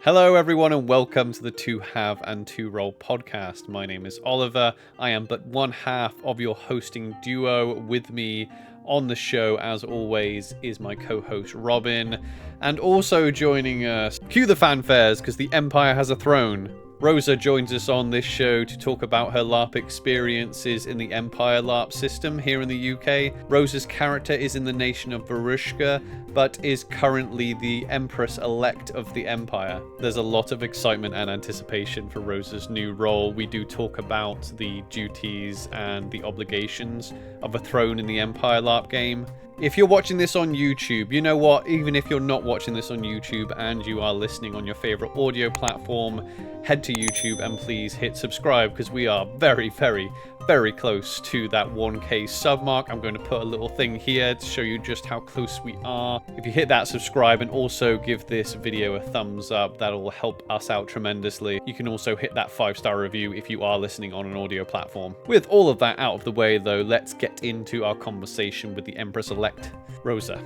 Hello everyone and welcome to the Two Have and Two Roll podcast. My name is Oliver. I am but one half of your hosting duo. With me on the show, as always, is my co-host Robyn. And also joining us, cue the fanfares because the Empire has a throne. Rosa joins us on this show to talk about her LARP experiences in the Empire LARP system here in the UK. Rosa's character is in the nation of Varushka, but is currently the Empress-elect of the Empire. There's a lot of excitement and anticipation for Rosa's new role. We do talk about the duties and the obligations of a throne in the Empire LARP game. If you're watching this on YouTube, you know what? Even if you're not watching this on YouTube and you are listening on your favorite audio platform, head to YouTube and please hit subscribe because we are very, very, very close to that 1K sub mark. I'm going to put a little thing here to show you just how close we are. If you hit that subscribe and also give this video a thumbs up, that'll help us out tremendously. You can also hit that 5-star review if you are listening on an audio platform. With all of that out of the way though, let's get into our conversation with the Empress-elect, Rosa.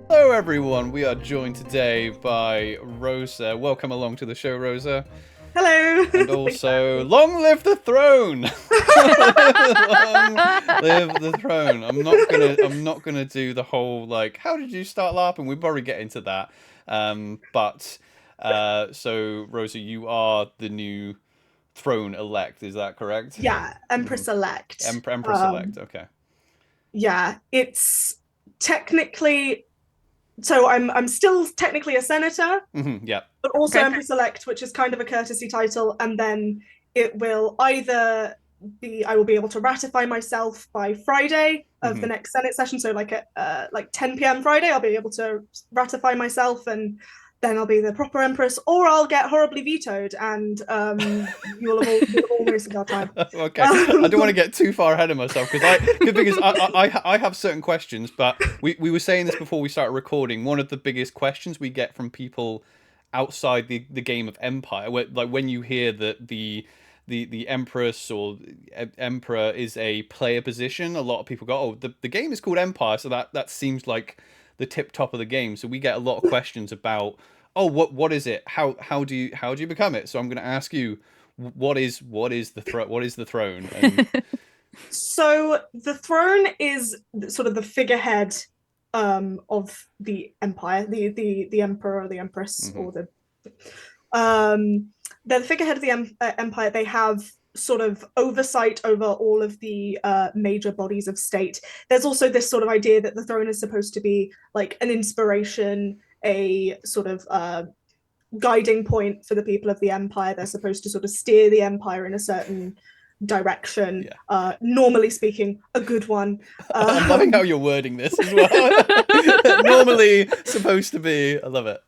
Hello everyone, we are joined today by Rosa. Welcome along to the show, Rosa. Hello. And also, long live the throne! Long live the throne. I'm not gonna do the whole like, how did you start LARPing? We'll probably get into that. So Rosa, you are the new throne elect, is that correct? Yeah, Empress elect. Empress elect, okay. Yeah, it's technically. So I'm still technically a senator, yeah, but also Empress elect, which is kind of a courtesy title, and then it will either be I will be able to ratify myself by Friday of the next Senate session. So like at 10 p.m. Friday, I'll be able to ratify myself, and then I'll be the proper Empress, or I'll get horribly vetoed, and you'll have all wasted our time. Okay, I don't want to get too far ahead of myself because I have certain questions, but we were saying this before we started recording. One of the biggest questions we get from people outside the game of Empire, like when you hear that the Empress or Emperor is a player position, a lot of people go, "Oh, the game is called Empire," so that seems like the tip top of the game. So we get a lot of questions about, oh, what is it? How do you become it? So I'm going to ask you, what is the throne? And... So the throne is sort of the figurehead of the empire, the emperor or the empress, or they're the figurehead of the empire. They have sort of oversight over all of the major bodies of state. There's also this sort of idea that the throne is supposed to be like an inspiration, a sort of guiding point for the people of the empire. They're supposed to sort of steer the empire in a certain direction, normally speaking, a good one. I'm loving how you're wording this as well. Normally supposed to be. I love it.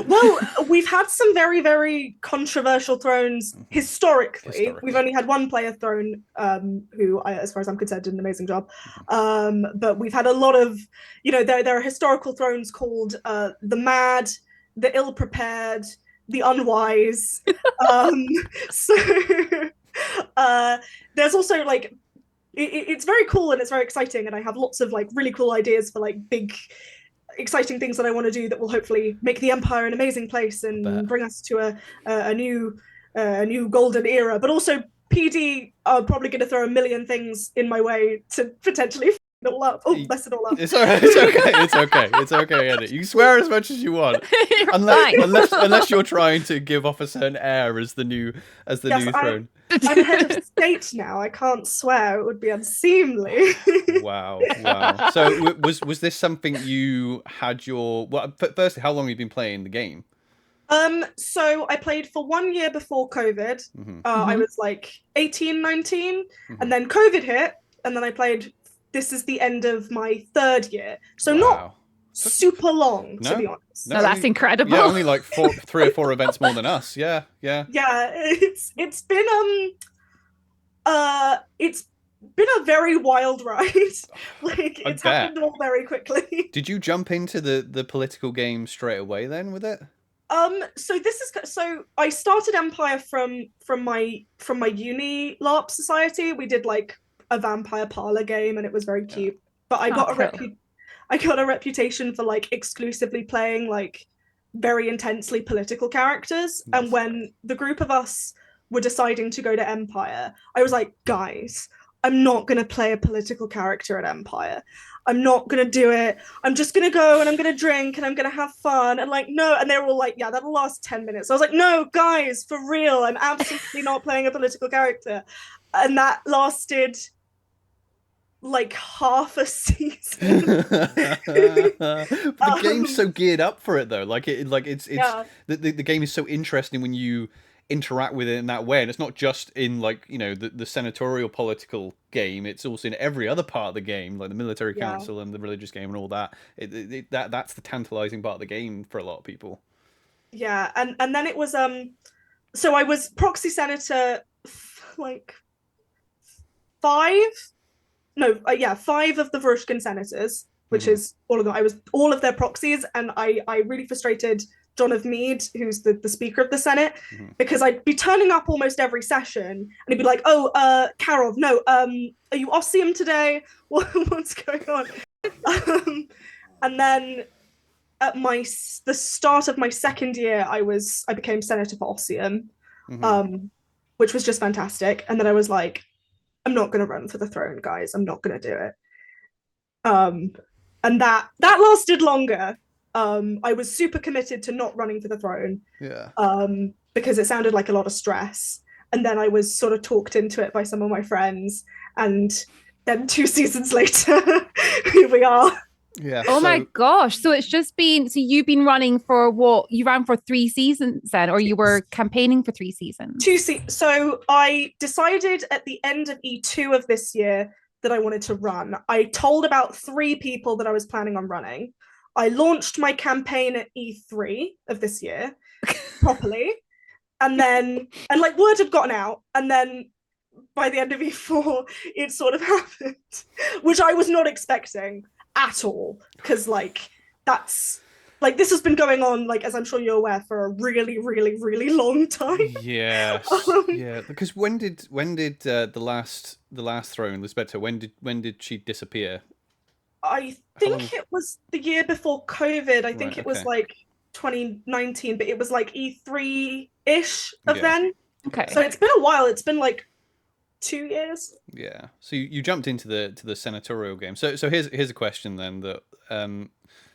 Well, we've had some very, very controversial thrones historically. We've only had one player throne who, as far as I'm concerned, did an amazing job. But we've had a lot of, there are historical thrones called the mad, the ill-prepared, the unwise. There's also like, it's very cool and it's very exciting, and I have lots of like really cool ideas for like big exciting things that I want to do that will hopefully make the Empire an amazing place and bring us to a new golden era. But also PD are probably going to throw a million things in my way to potentially f it all up. Oh, mess it all up. It's okay, Edit. You swear as much as you want, unless you're trying to give off a certain air as the new throne. I'm head of state now. I can't swear; it would be unseemly. Wow. So was this something you had your? Well, firstly, how long have you been playing the game? So I played for 1 year before COVID. I was like 18, 19, and then COVID hit, and then I played. This is the end of my 3rd year, so not super long, to be honest. No, that's incredible. Yeah, only like 3 or 4 events more than us. Yeah. Yeah, it's been a very wild ride. Like it's happened all very quickly. Did you jump into the political game straight away then with it? So I started Empire from my uni LARP society. We did like a vampire parlor game, and it was very cute. But I got I got a reputation for like exclusively playing like very intensely political characters. Yes. And when the group of us were deciding to go to Empire, I was like, guys, I'm not going to play a political character at Empire. I'm not going to do it. I'm just going to go and I'm going to drink and I'm going to have fun. And like, no. And they were all like, yeah, that'll last 10 minutes. I was like, no, guys, for real. I'm absolutely not playing a political character. And that lasted like half a season. But the game's so geared up for it though. Like it's Yeah. the game is so interesting when you interact with it in that way, and it's not just in like, you know, the senatorial political game, it's also in every other part of the game, like the military council and the religious game and all that. That's the tantalizing part of the game for a lot of people. Yeah, and then it was so I was proxy senator like five of the Varushkin senators, which is all of them. I was all of their proxies, and I really frustrated John of Mead, who's the Speaker of the Senate, because I'd be turning up almost every session, and he'd be like, "Oh, Carol, no, are you Ossium today? What's going on?" And then at the start of my second year, I became senator for Ossium, which was just fantastic. And then I was like, I'm not going to run for the throne, guys. I'm not going to do it. And that lasted longer. I was super committed to not running for the throne. Yeah. Because it sounded like a lot of stress. And then I was sort of talked into it by some of my friends. And then 2 seasons later, here we are. Yeah. Oh my gosh. So it's just been, so you've been running for what? You ran for 3 seasons then, or you were campaigning for 3 seasons? So I decided at the end of E2 of this year that I wanted to run. I told about 3 people that I was planning on running. I launched my campaign at E3 of this year properly. And like word had gotten out. And then by the end of E4, it sort of happened, which I was not expecting at all. Because like, that's like, this has been going on, like, as I'm sure you're aware, for a really, really, really long time. Yes. Yeah. Because when did the last throne, Lisbetta, when did she disappear? I think it was the year before COVID. I think it was like 2019, but it was like E3-ish of then. Okay. So it's been a while. It's been like 2 years. Yeah. So you jumped into the senatorial game. So here's a question then that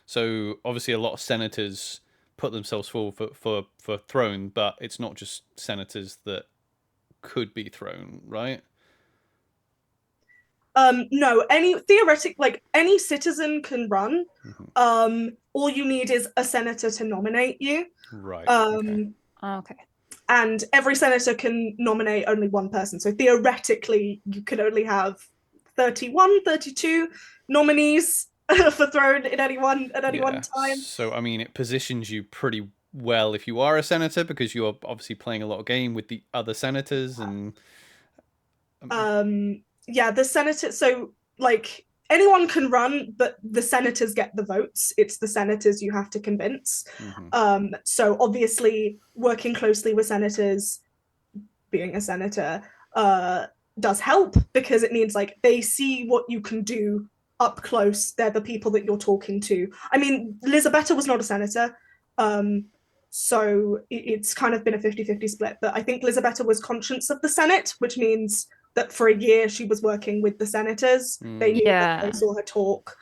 so obviously a lot of senators put themselves forward for throne, but it's not just senators that could be thrown, right? No, any citizen can run. All you need is a senator to nominate you. Right. Okay. And every senator can nominate only one person. So theoretically, you could only have 31, 32 nominees for throne at any one time. So I mean, it positions you pretty well if you are a senator, because you're obviously playing a lot of game with the other senators and. Yeah, the senator. So like anyone can run, but the senators get the votes. It's the senators you have to convince. So obviously, working closely with senators, being a senator, does help, because it means like they see what you can do up close. They're the people that you're talking to. I mean, Lisabetta was not a senator. So it's kind of been a 50-50 split. But I think Lisabetta was conscience of the Senate, which means that for a year she was working with the senators. They knew that they saw her talk.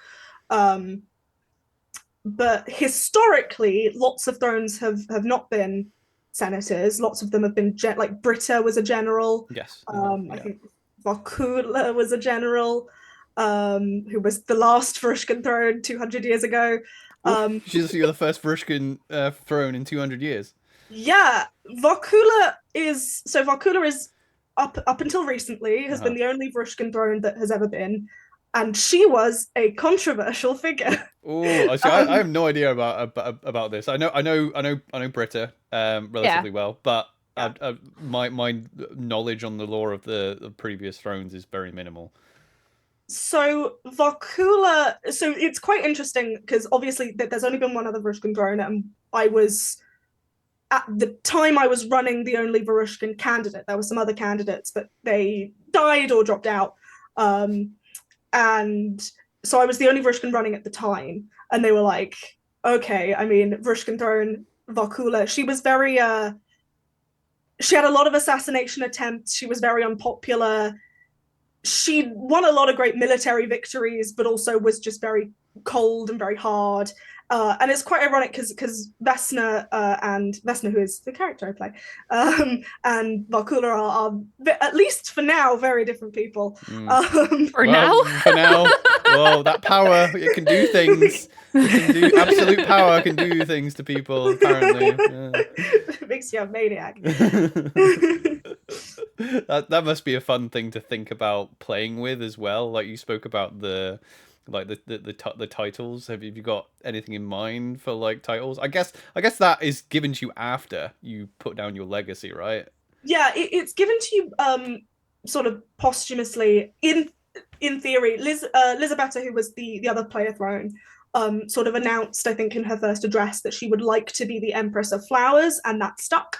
But historically, lots of thrones have not been senators. Lots of them have been like Britta was a general. Yes. I think Vorkula was a general, who was the last Varushkin throne 200 years ago. You're the first Varushkin throne in 200 years. Yeah, Vorkula is up until recently has been the only Varushkin throne that has ever been, and she was a controversial figure. Oh, I have no idea about this. I know Britta relatively well, but my knowledge on the lore of the previous thrones is very minimal. So Vorkula, so it's quite interesting because obviously there's only been one other Varushkin throne, and I was at the time I was running the only Varushkin candidate. There were some other candidates, but they died or dropped out. And so I was the only Vrushkin running at the time, and they were like, okay, I mean, Vrushkin throne, Varkula, she was very, she had a lot of assassination attempts, she was very unpopular, she won a lot of great military victories, but also was just very cold and very hard. And it's quite ironic because Vesna and Vesna, who is the character I play, and Varkula are, at least for now, very different people. For now? Well, that power, it can do things. Absolute power can do things to people, apparently. Yeah. It makes you a maniac. That must be a fun thing to think about playing with as well. Like you spoke about the titles. Have you got anything in mind for like titles? I guess that is given to you after you put down your legacy, right? Yeah, it's given to you sort of posthumously. In theory, Lizabetta, who was the other player throne, sort of announced, I think, in her first address that she would like to be the Empress of Flowers, and that stuck.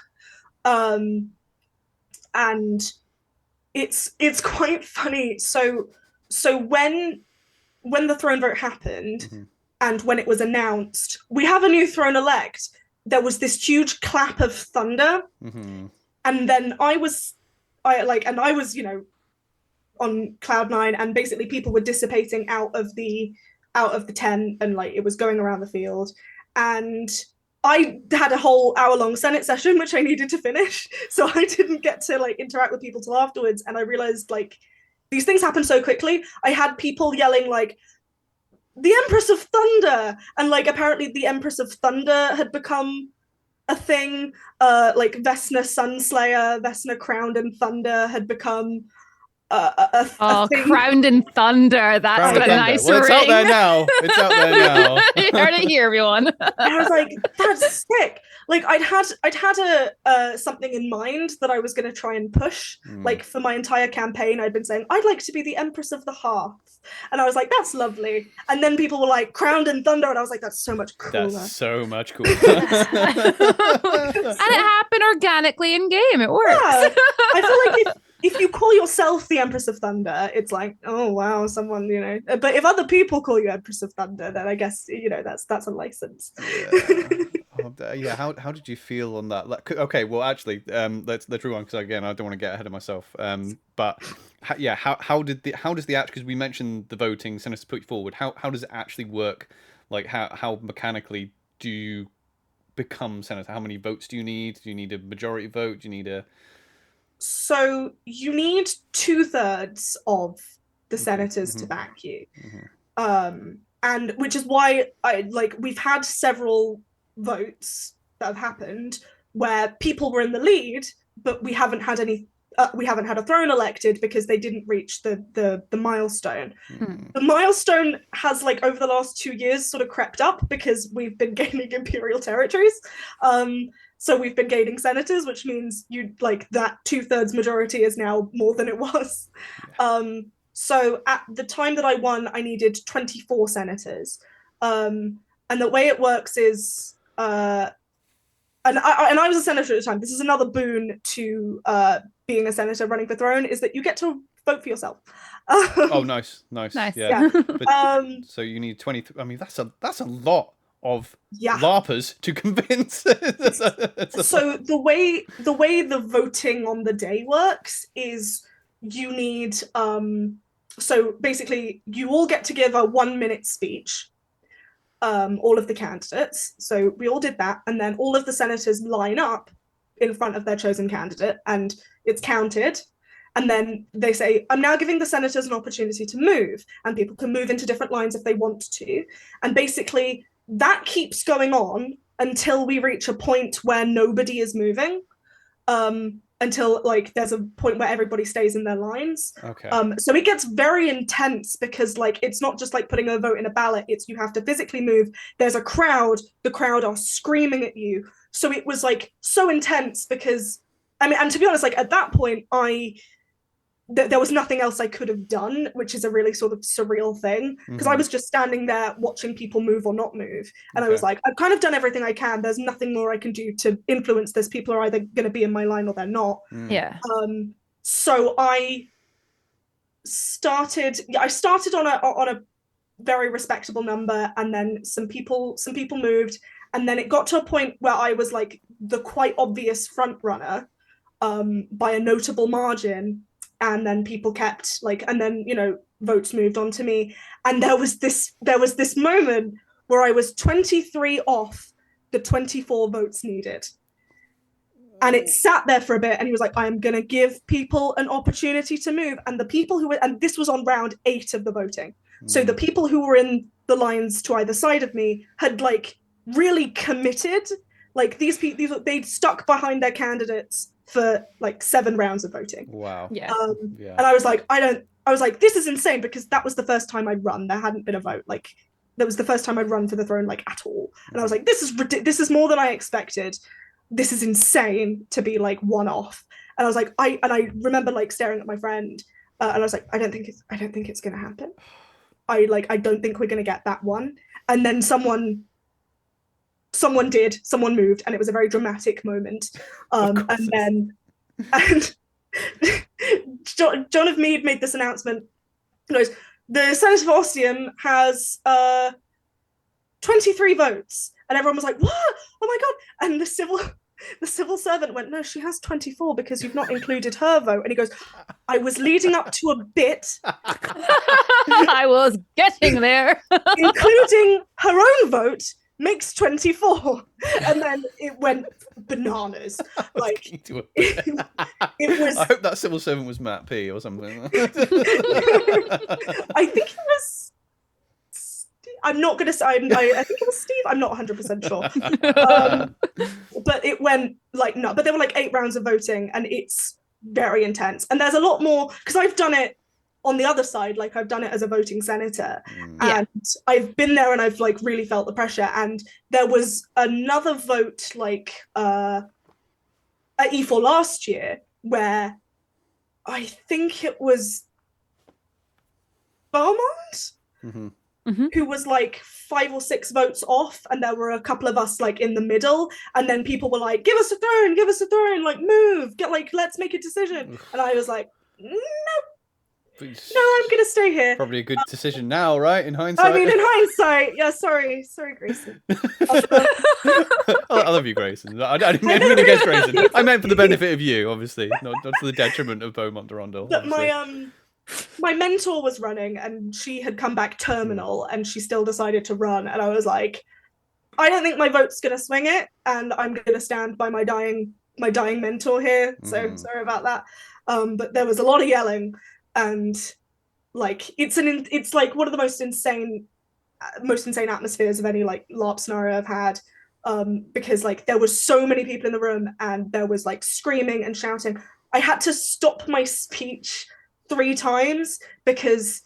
And it's quite funny. So when the throne vote happened, and when it was announced, we have a new throne elect, there was this huge clap of thunder, and then I was, you know, on cloud nine, and basically people were dissipating out of the tent, and like it was going around the field, and I had a whole hour-long Senate session which I needed to finish, so I didn't get to like interact with people till afterwards, and I realized like these things happen so quickly. I had people yelling like, the Empress of Thunder, and like apparently the Empress of Thunder had become a thing. Like Vesna Sunslayer, Vesna Crowned in Thunder had become a thing. Crowned in Thunder. That's got a nice ring. It's out there now. It's out there now. You heard it here, everyone. And I was like, that's sick. Like I'd had a something in mind that I was going to try and push. Like for my entire campaign, I'd been saying I'd like to be the Empress of the Hearth, and I was like, that's lovely. And then people were like, Crowned in Thunder, and I was like, that's so much cooler. That's so much cooler. And it happened organically in game. It works. Yeah. I feel like if you call yourself the Empress of Thunder, it's like, oh wow, someone, you know. But if other people call you Empress of Thunder, then I guess, you know, that's a license. Yeah. How did you feel on that? Like, okay, well, actually, let's rewind, because again, I don't want to get ahead of myself. But how does the actual, because we mentioned the voting, senators put you forward. How does it actually work? Like how mechanically do you become senator? How many votes do you need? Do you need a majority vote? Do you need a... So you need 2/3 of the senators to back you. And which is why we've had several votes that have happened where people were in the lead, but we haven't had a throne elected because they didn't reach the milestone. The milestone has, like, over the last 2 years sort of crept up because we've been gaining imperial territories. So we've been gaining senators, which means that 2/3 majority is now more than it was. So at the time that I won, I needed 24 senators. And the way it works is, and I was a senator at the time. This is another boon to being a senator running for throne, is that you get to vote for yourself. Oh, nice. Yeah. But, so you need 23. I mean, that's a lot of LARPers to convince. So the way the voting on the day works is you need so basically you all get to give a 1-minute speech, all of the candidates. So we all did that, and then all of the senators line up in front of their chosen candidate, and it's counted. And then they say, I'm now giving the senators an opportunity to move, and people can move into different lines if they want to. And basically that keeps going on until we reach a point where nobody is moving, until there's a point where everybody stays in their lines. Okay. So it gets very intense because it's not just like putting a vote in a ballot, it's you have to physically move. There's a crowd, the crowd are screaming at you. So it was so intense because, I mean, and to be honest, at that point, there was nothing else I could have done, which is a really sort of surreal thing, because I was just standing there watching people move or not move. And I was like, I've kind of done everything I can. There's nothing more I can do to influence this. People are either going to be in my line or they're not. Yeah. So I started on very respectable number, and then some people moved, and then it got to a point where I was like the quite obvious front runner by a notable margin, and then people kept like, and then, you know, votes moved on to me, and there was this moment where I was 23 off the 24 votes needed. And it sat there for a bit, and he was like, I'm going to give people an opportunity to move. And the people who were, and this was on round 8 of the voting. So the people who were in the lines to either side of me had like really committed. Like these people, they'd stuck behind their candidates for like 7 rounds of voting. Wow. Yeah. And I was like, this is insane, because that was the first time I'd run. There hadn't been a vote. Like that was the first time I'd run for the throne, like at all. And I was like, this is more than I expected. This is insane to be like one off. And I was like, I remember like staring at my friend, and I was like, I don't think it's gonna happen. I don't think we're gonna get that one. And then someone moved, and it was a very dramatic moment. And John of Mead made this announcement. He goes, the Senate of Ossium has 23 votes. And everyone was like, what? Oh my God. And the civil servant went, no, she has 24 because you've not included her vote. And he goes, I was leading up to a bit. I was getting there. Including her own vote makes 24. And then it went bananas. Like it was. I hope that civil servant was Matt P or something. I think it was. I'm not going to say, I think it was Steve. I'm not 100% sure. But it went like, no, but there were like 8 rounds of voting, and it's very intense. And there's a lot more, because I've done it on the other side, like I've done it as a voting senator, and I've been there and I've like really felt the pressure. And there was another vote like at E4 last year where I think it was Beaumont. Who was like 5 or 6 votes off, and there were a couple of us like in the middle, and then people were like, give us a throne, like move, get like, let's make a decision. And I was like, no, I'm gonna stay here. Probably a good decision now, right? In hindsight. I mean, in hindsight, yeah. Sorry, Grayson. I love you, Grayson. I didn't mean against Grayson. I meant for the benefit of you, obviously, not to the detriment of Beaumont Durandal. But my mentor was running, and she had come back terminal, and she still decided to run. And I was like, I don't think my vote's gonna swing it, and I'm gonna stand by my dying mentor here. So sorry about that. But there was a lot of yelling, and like it's like one of the most insane atmospheres of any like LARP scenario I've had. Because like there was so many people in the room, and there was like screaming and shouting. I had to stop my speech 3 times because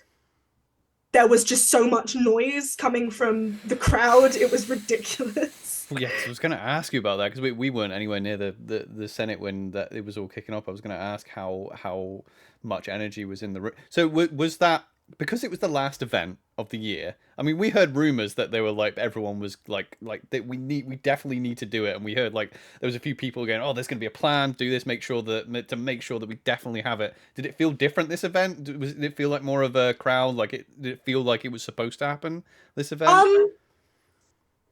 there was just so much noise coming from the crowd. It was ridiculous. Well, yeah, I was going to ask you about that, because we weren't anywhere near the Senate when it was all kicking off. I was going to ask how much energy was in the room. So was that because it was the last event of the year? I mean, we heard rumors that they were like, everyone was like that we definitely need to do it, and we heard like there was a few people going, oh, there's going to be a plan, do this, make sure that we definitely have it. Did it feel different this event? Did it feel like more of a crowd? Like did it feel like it was supposed to happen this event?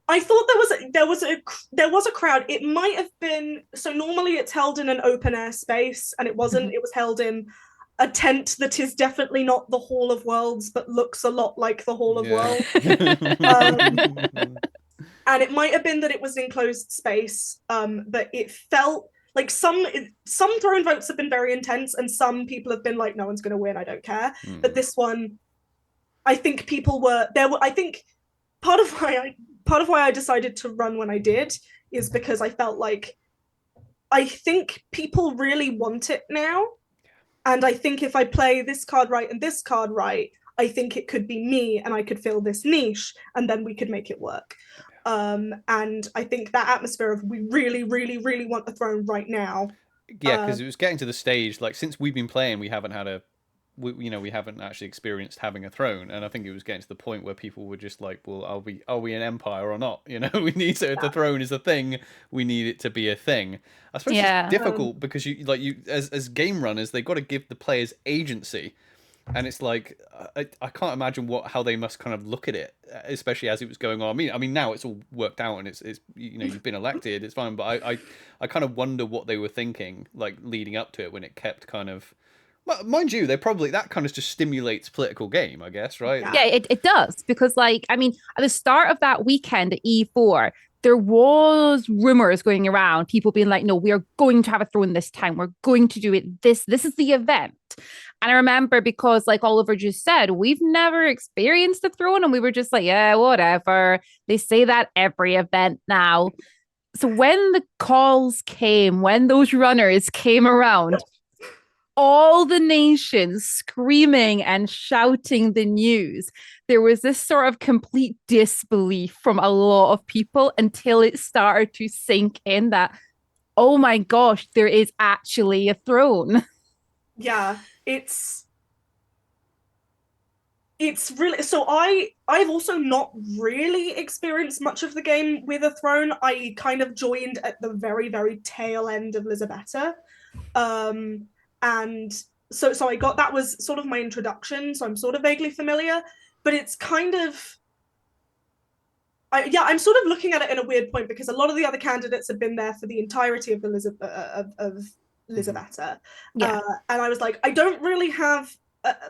I thought there was a crowd. It might have been, so normally it's held in an open air space, and it wasn't. It was held in a tent that is definitely not the Hall of Worlds, but looks a lot like the Hall of Worlds. And it might have been that it was an enclosed space, but it felt like some throne votes have been very intense, and some people have been like, no one's going to win, I don't care. But this one, I think people were there. I think part of why I decided to run when I did is because I felt like I think people really want it now. And I think if I play this card right and this card right, I think it could be me, and I could fill this niche, and then we could make it work. And I think that atmosphere of we really, really, really want the throne right now. Yeah, because it was getting to the stage, like, since we've been playing, we haven't had we haven't actually experienced having a throne, and I think it was getting to the point where people were just like, well, are we an empire or not? You know, we need to, if the throne is a thing, we need it to be a thing. I suppose it's difficult because you as game runners, they've got to give the players agency. And it's like I can't imagine how they must kind of look at it, especially as it was going on. I mean now it's all worked out and it's you've been elected, it's fine. But I kind of wonder what they were thinking like leading up to it when it kept kind of. Mind you, they probably that kind of just stimulates political game, I guess, right? Yeah, it does because like I mean at the start of that weekend at E4. There was rumors going around, people being like, no, we are going to have a throne this time. We're going to do it. This is the event. And I remember because like Oliver just said, we've never experienced a throne. And we were just like, yeah, whatever. They say that every event now. So when the calls came, when those runners came around, all the nations screaming and shouting the news. There was this sort of complete disbelief from a lot of people until it started to sink in that, oh my gosh, there is actually a throne. Yeah, it's really, so I've also not really experienced much of the game with a throne. I kind of joined at the very, very tail end of Lizabetta. And so I got, that was sort of my introduction, so I'm sort of vaguely familiar, but it's kind of, I'm sort of looking at it in a weird point because a lot of the other candidates have been there for the entirety of the Lizabetta. Yeah. And I was like, I don't really have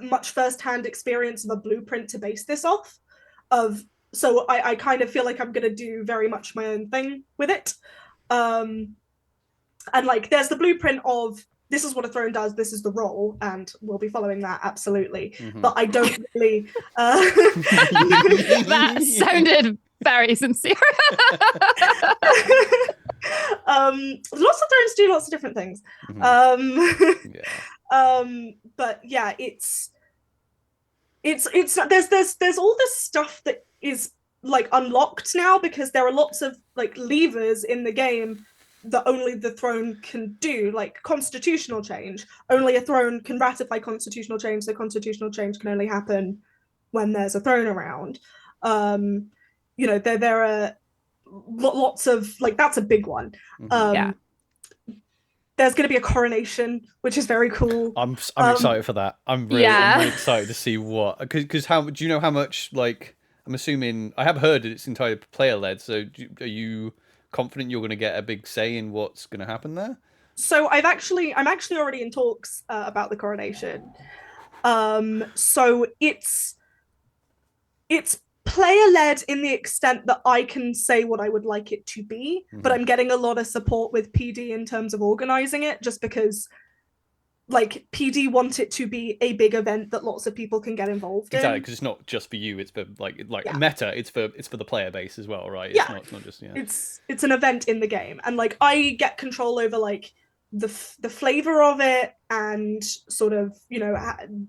much first-hand experience of a blueprint to base this off of, so I kind of feel like I'm going to do very much my own thing with it. And like, there's the blueprint of, this is what a throne does, this is the role, and we'll be following that, absolutely. But I don't really... That sounded very sincere. Lots of thrones do lots of different things. But yeah, it's there's all this stuff that is like unlocked now because there are lots of like levers in the game that only the throne can do, like constitutional change. Only a throne can ratify constitutional change, so constitutional change can only happen when there's a throne around. There are lots of, like, that's a big one. There's going to be a coronation, which is very cool. I'm excited for that. I'm really excited to see what, because how do you know how much, like, I'm assuming, I have heard that it's entirely player led, so are you confident you're going to get a big say in what's going to happen there? So I'm actually already in talks about the coronation. So it's player led in the extent that I can say what I would like it to be, but I'm getting a lot of support with PD in terms of organizing it, just because like PD want it to be a big event that lots of people can get involved in. Exactly, because it's not just for you, it's for meta, it's for the player base as well, right? It's not just it's an event in the game, and like I get control over like the flavor of it and sort of,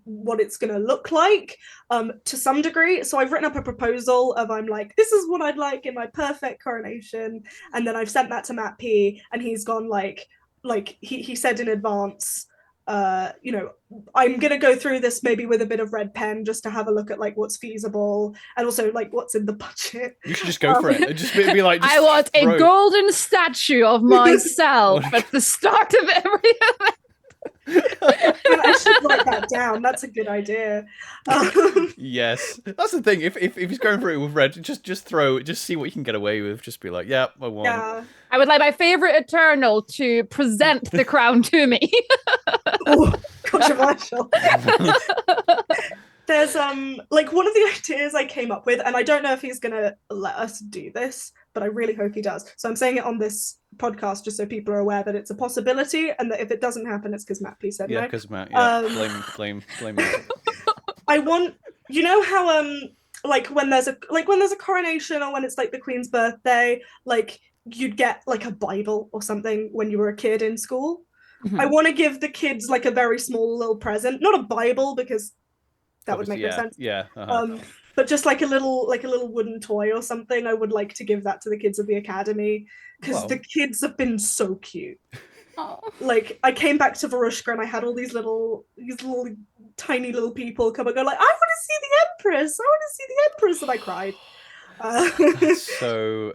what it's going to look like to some degree. So I've written up a proposal of, I'm like, this is what I'd like in my perfect coronation, and then I've sent that to Matt P, and he's gone like he said in advance, I'm going to go through this maybe with a bit of red pen just to have a look at like what's feasible and also like what's in the budget. You should just go for it. Just be like, I want a golden statue of myself at the start of every event. I should write that down. That's a good idea. Yes, that's the thing. If he's going for it with red, just see what you can get away with. Just be like, yeah, I want it. I would like my favorite Eternal to present the crown to me. Oh, controversial. There's like one of the ideas I came up with, and I don't know if he's gonna let us do this, but I really hope he does. So I'm saying it on this podcast just so people are aware that it's a possibility, and that if it doesn't happen, it's because Matt P said no. Yeah, because Matt. Yeah, blame Matt. I want, how like when there's a coronation or when it's like the Queen's birthday, like you'd get like a Bible or something when you were a kid in school. I want to give the kids like a very small little present, not a Bible because that would make no sense. Yeah. But just like a little wooden toy or something. I would like to give that to the kids of the academy because the kids have been so cute. Oh. Like I came back to Varushka and I had all these little tiny little people come and go like, I want to see the Empress, and I cried. So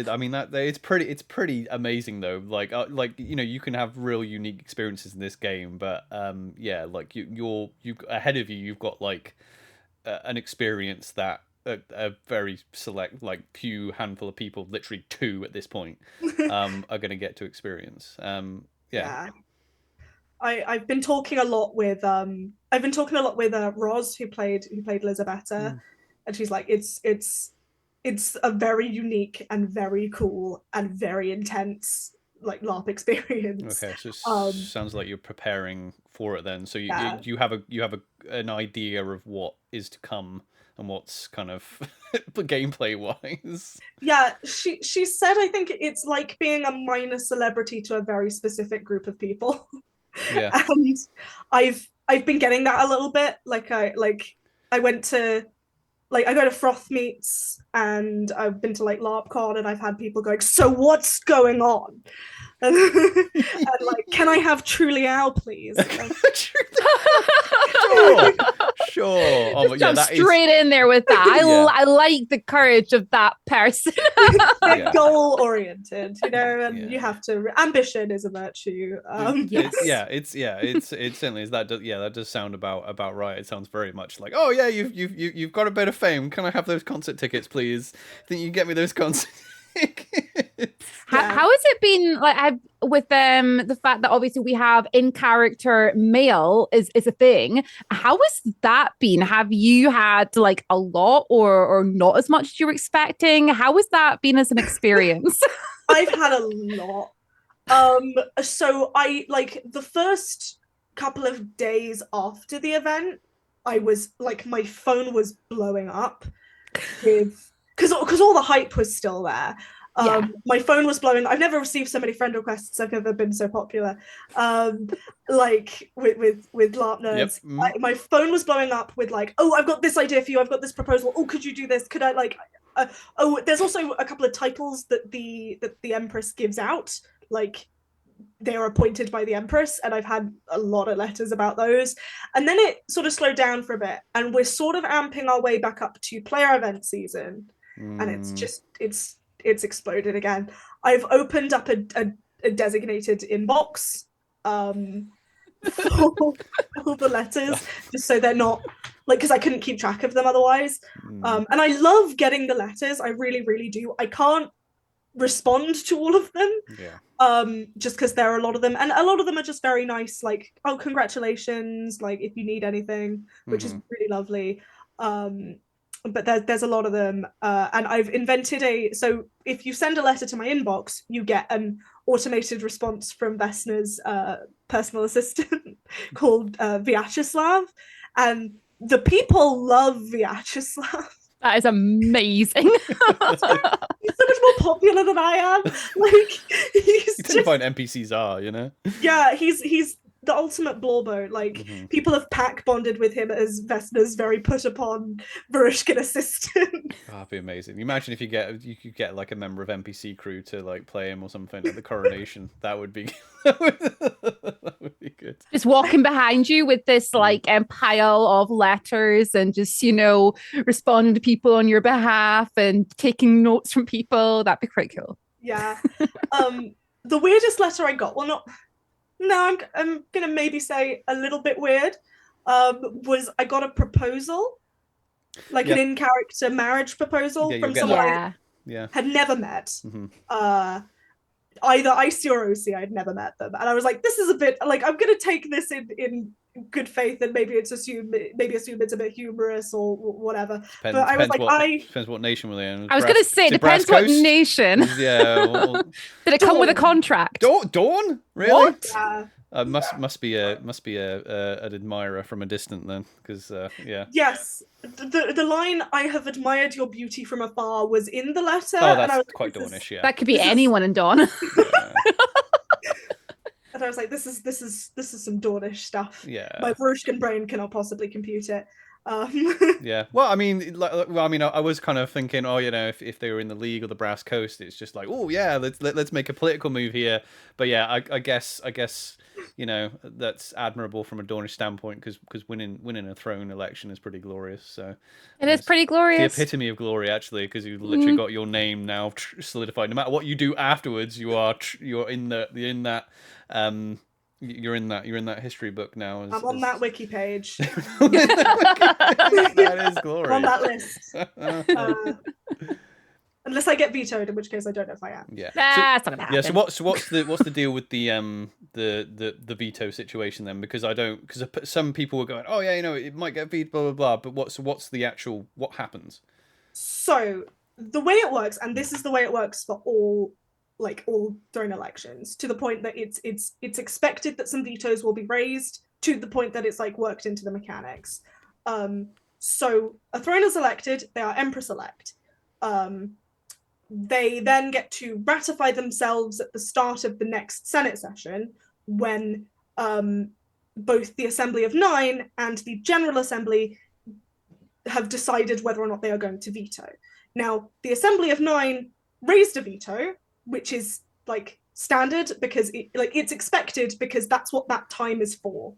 I mean that it's pretty amazing though. Like you know, you can have real unique experiences in this game, but yeah, like you ahead of you, you've got like an experience that a very select, like few handful of people, literally 2 at this point, are going to get to experience. Yeah. I've been talking a lot with Roz, who played Lizabetta, and she's like, it's a very unique and very cool and very intense like LARP experience. Okay, so it sounds like you're preparing for it then. So you have an idea of what is to come and what's kind of gameplay wise. Yeah, she said, I think it's like being a minor celebrity to a very specific group of people. Yeah. And I've been getting that a little bit. I went to I go to froth meets, and I've been to like LARPCon, and I've had people going, so what's going on? And like, can I have Truly Owl, please? Sure. Oh, Just jump straight in there with that. I like the courage of that person. Goal oriented, you know, and you have to. Ambition is a virtue. Yes. It certainly is. That does sound about right. It sounds very much like, oh yeah, you've got a bit of fame. Can I have those concert tickets, please? Think you can get me those concert tickets? How has it been like with the fact that obviously we have in character mail is a thing? How has that been? Have you had like a lot or not as much as you were expecting? How has that been as an experience? I've had a lot. So I like the first couple of days after the event, I was like, my phone was blowing up with because all the hype was still there. My phone was blowing. I've never received so many friend requests. I've never been so popular. Like with LARP nerds. Yep. My phone was blowing up with like, oh, I've got this idea for you. I've got this proposal. Oh, could you do this? Could I like? There's also a couple of titles that the Empress gives out. Like, they are appointed by the Empress, and I've had a lot of letters about those. And then it sort of slowed down for a bit, and we're sort of amping our way back up to player event season, and it's exploded again. I've opened up a designated inbox for all the letters, just so they're not like, because I couldn't keep track of them otherwise. And I love getting the letters. I really, really do. I can't respond to all of them, just because there are a lot of them, and a lot of them are just very nice, like, oh, congratulations, like, if you need anything, which is really lovely. But there's a lot of them, and I've invented so if you send a letter to my inbox, you get an automated response from Vesna's personal assistant called Vyacheslav, and the people love Vyacheslav. That is amazing. He's so much more popular than I am. Like, he's you just find NPCs are, you know? Yeah, he's the ultimate blorbo. Like, people have pack bonded with him as Vesna's very put upon Varushkin assistant. Oh, that'd be amazing. Imagine if you could get like a member of NPC crew to like play him or something at the coronation. That would be that would be good. Just walking behind you with this like pile of letters and just, you know, responding to people on your behalf and taking notes from people. That'd be quite cool. Yeah. The weirdest letter I got, I'm gonna maybe say a little bit weird, was I got a proposal, like an in-character marriage proposal from someone I had never met. Either Icy or Osi, I'd never met them, and I was like, this is a bit like, I'm gonna take this in good faith, and maybe assume it's a bit humorous or whatever. But I was like, depends what nation we're in. I was gonna say, depends what nation. Yeah. Did it come with a contract? Dawn? Really? What? Must be an admirer from a distance then, because Yes, the line "I have admired your beauty from afar" was in the letter. Oh, that's and I was quite Dawnish. Yeah, that could be anyone in Dawn. And I was like, this is some Dawnish stuff. Yeah, my Varushkin brain cannot possibly compute it. Yeah, well, I mean, I was kind of thinking, oh, you know, if they were in the League or the Brass Coast, it's just like, oh yeah, let's make a political move here. But yeah, I guess that's admirable from a Dornish standpoint, because winning a throne election is pretty glorious. So It is pretty the glorious. epitome of glory, actually, because you've literally got your name now solidified. No matter what you do afterwards, you're in that you're in that history book now. I'm on that wiki page. That is glory. I'm on that list. Unless I get vetoed, in which case I don't know if I am. Yeah, that's not gonna happen. Yeah, so what's the deal with the veto situation then? Because some people were going, oh yeah, it might get vetoed, blah blah blah. But what's the actual, what happens? So the way it works, and this is the way it works for all throne elections, to the point that it's expected that some vetoes will be raised, to the point that it's worked into the mechanics. So a throne is elected, they are Empress elect. They then get to ratify themselves at the start of the next Senate session, when both the Assembly of Nine and the General Assembly have decided whether or not they are going to veto. Now, the Assembly of Nine raised a veto, which is standard, because it's expected, because that's what that time is for.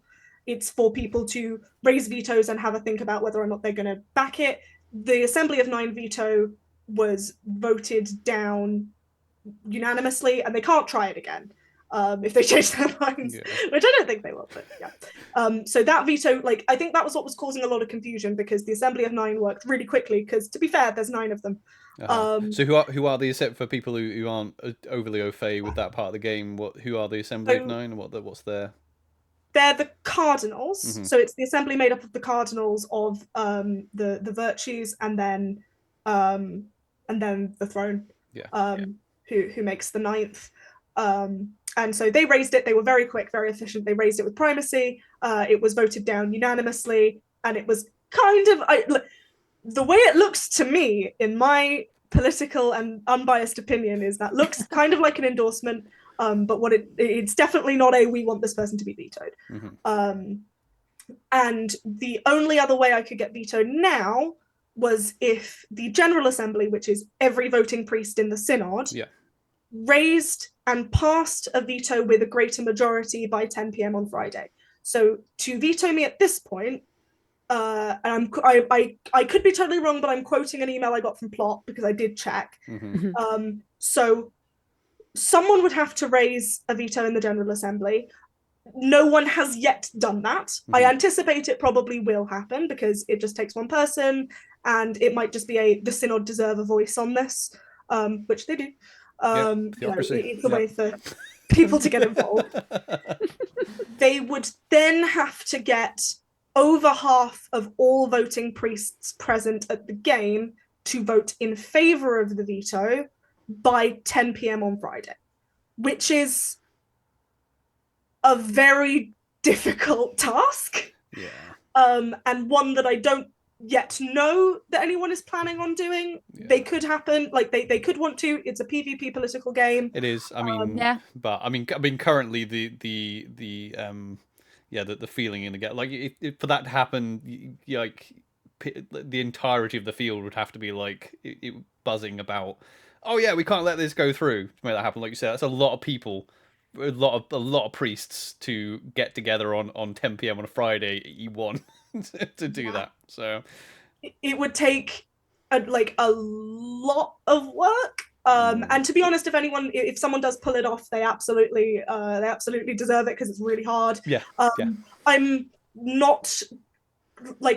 It's for people to raise vetoes and have a think about whether or not they're going to back it. The Assembly of Nine veto was voted down unanimously, and they can't try it again if they change their minds, which I don't think they will, but yeah. So that veto, I think that was what was causing a lot of confusion, because the Assembly of Nine worked really quickly, because to be fair, there's 9 of them. So who are these, for people who aren't overly au fait with that part of the game? Who are the Assembly of Nine, and what's their... They're the cardinals. Mm-hmm. So it's the assembly made up of the cardinals of the virtues, and then the throne, who makes the 9th. And so they raised it. They were very quick, very efficient. They raised it with primacy. It was voted down unanimously, and it was kind of the way it looks to me, in my political and unbiased opinion, is that looks kind of like an endorsement. But what it's definitely not a "we want this person to be vetoed." Mm-hmm. And the only other way I could get vetoed now was if the General Assembly, which is every voting priest in the synod, raised and passed a veto with a greater majority by 10 p.m. on Friday. So to veto me at this point, and I could be totally wrong, but I'm quoting an email I got from Plot, because I did check. Mm-hmm. So someone would have to raise a veto in the General Assembly. No one has yet done that. Mm-hmm. I anticipate it probably will happen, because it just takes one person, and it might just be the synod deserve a voice on this, which they do. It's a way for people to get involved. They would then have to get over half of all voting priests present at the game to vote in favor of the veto by 10 p.m. on Friday, which is a very difficult task. And one that I don't yet know that anyone is planning on doing. They could happen, they could want to. It's a PvP political game. It is. I mean, but I mean currently the feeling in the game, if for that to happen, the entirety of the field would have to be buzzing about, oh yeah, we can't let this go through to make that happen. Like you said, that's a lot of people, a lot of priests to get together on 10 p.m. on a Friday E1 to do that. So it would take a lot of work. And to be honest, if someone does pull it off, they absolutely deserve it, because it's really hard. I'm not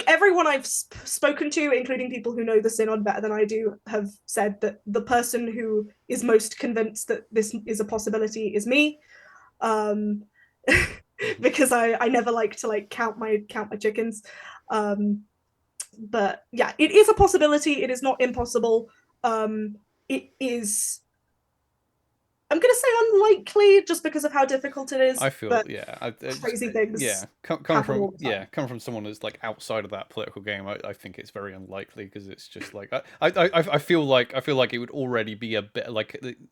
everyone I've spoken to, including people who know the synod better than I do, have said that the person who is most convinced that this is a possibility is me, because I never like to count my chickens. But yeah, it is a possibility. It is not impossible. It is, I'm going to say, unlikely, just because of how difficult it is. I feel, crazy things. Come from someone who's outside of that political game. I think it's very unlikely, because it's just I feel like it would already be a bit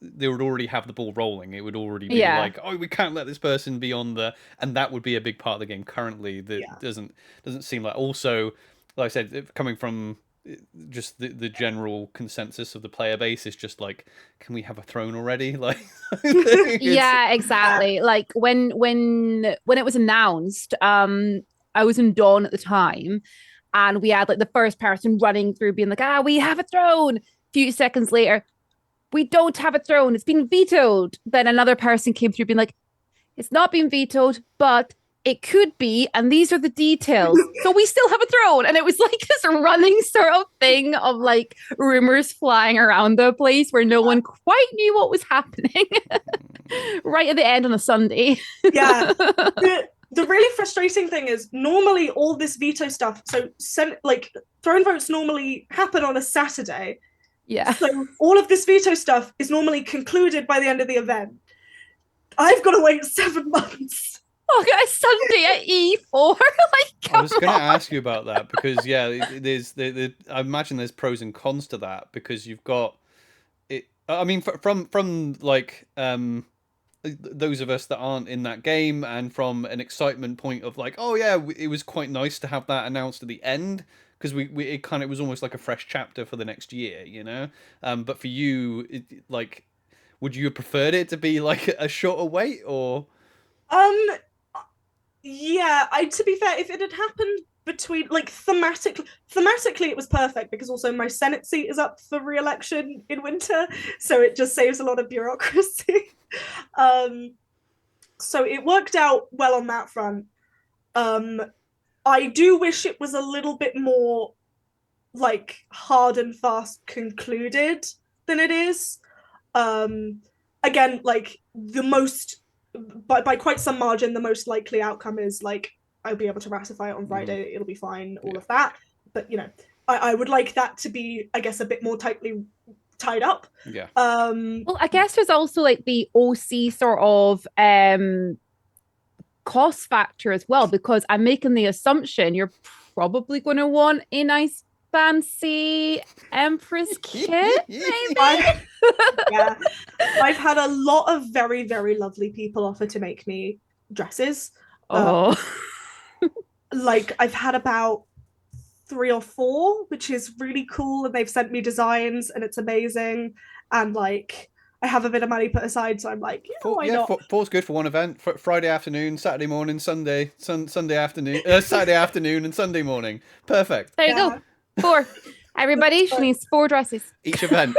they would already have the ball rolling. It would already be oh, we can't let this person be on and that would be a big part of the game currently. That doesn't seem like. Also, like I said, coming from just the general consensus of the player base is just like, can we have a throne already? Like, Yeah, exactly. Like when it was announced, I was in Dawn at the time, and we had like the first person running through being like, we have a throne. A few seconds later, we don't have a throne. It's been vetoed. Then another person came through being like, it's not been vetoed, but it could be, and these are the details. So we still have a throne. And it was like this running sort of thing of like rumors flying around the place where no one quite knew what was happening. Right at the end on a Sunday. Yeah. The really frustrating thing is normally all this veto stuff, so like throne votes normally happen on a Saturday. Yeah. So all of this veto stuff is normally concluded by the end of the event. I've got to wait 7 months. Oh, a Sunday at E4. Like, I was going to ask you about that because there's I imagine there's pros and cons to that because you've got it. I mean, from like those of us that aren't in that game, and from an excitement point of like, oh yeah, it was quite nice to have that announced at the end because it was almost like a fresh chapter for the next year, you know. But for you, like, would you have preferred it to be like a shorter wait or? Yeah, to be fair, if it had happened between like thematically it was perfect because also my Senate seat is up for re-election in winter, so it just saves a lot of bureaucracy. So it worked out well on that front. I do wish it was a little bit more like hard and fast concluded than it is. Again, like the most by quite some margin, the most likely outcome is like I'll be able to ratify it on Friday. It'll be fine, all of that. But you know, I would like that to be, I guess, a bit more tightly tied up. Yeah. Well, I guess there's also like the OC sort of cost factor as well, because I'm making the assumption you're probably going to want a nice fancy Empress kit, maybe. Yeah, I've had a lot of very, very lovely people offer to make me dresses. Like I've had about 3 or 4, which is really cool, and they've sent me designs, and it's amazing. And like I have a bit of money put aside, so I'm like, why not? 4's good for one event: Friday afternoon, Saturday morning, Sunday afternoon, Saturday afternoon, and Sunday morning. Perfect. There you go. 4. Everybody, she needs 4 dresses each event.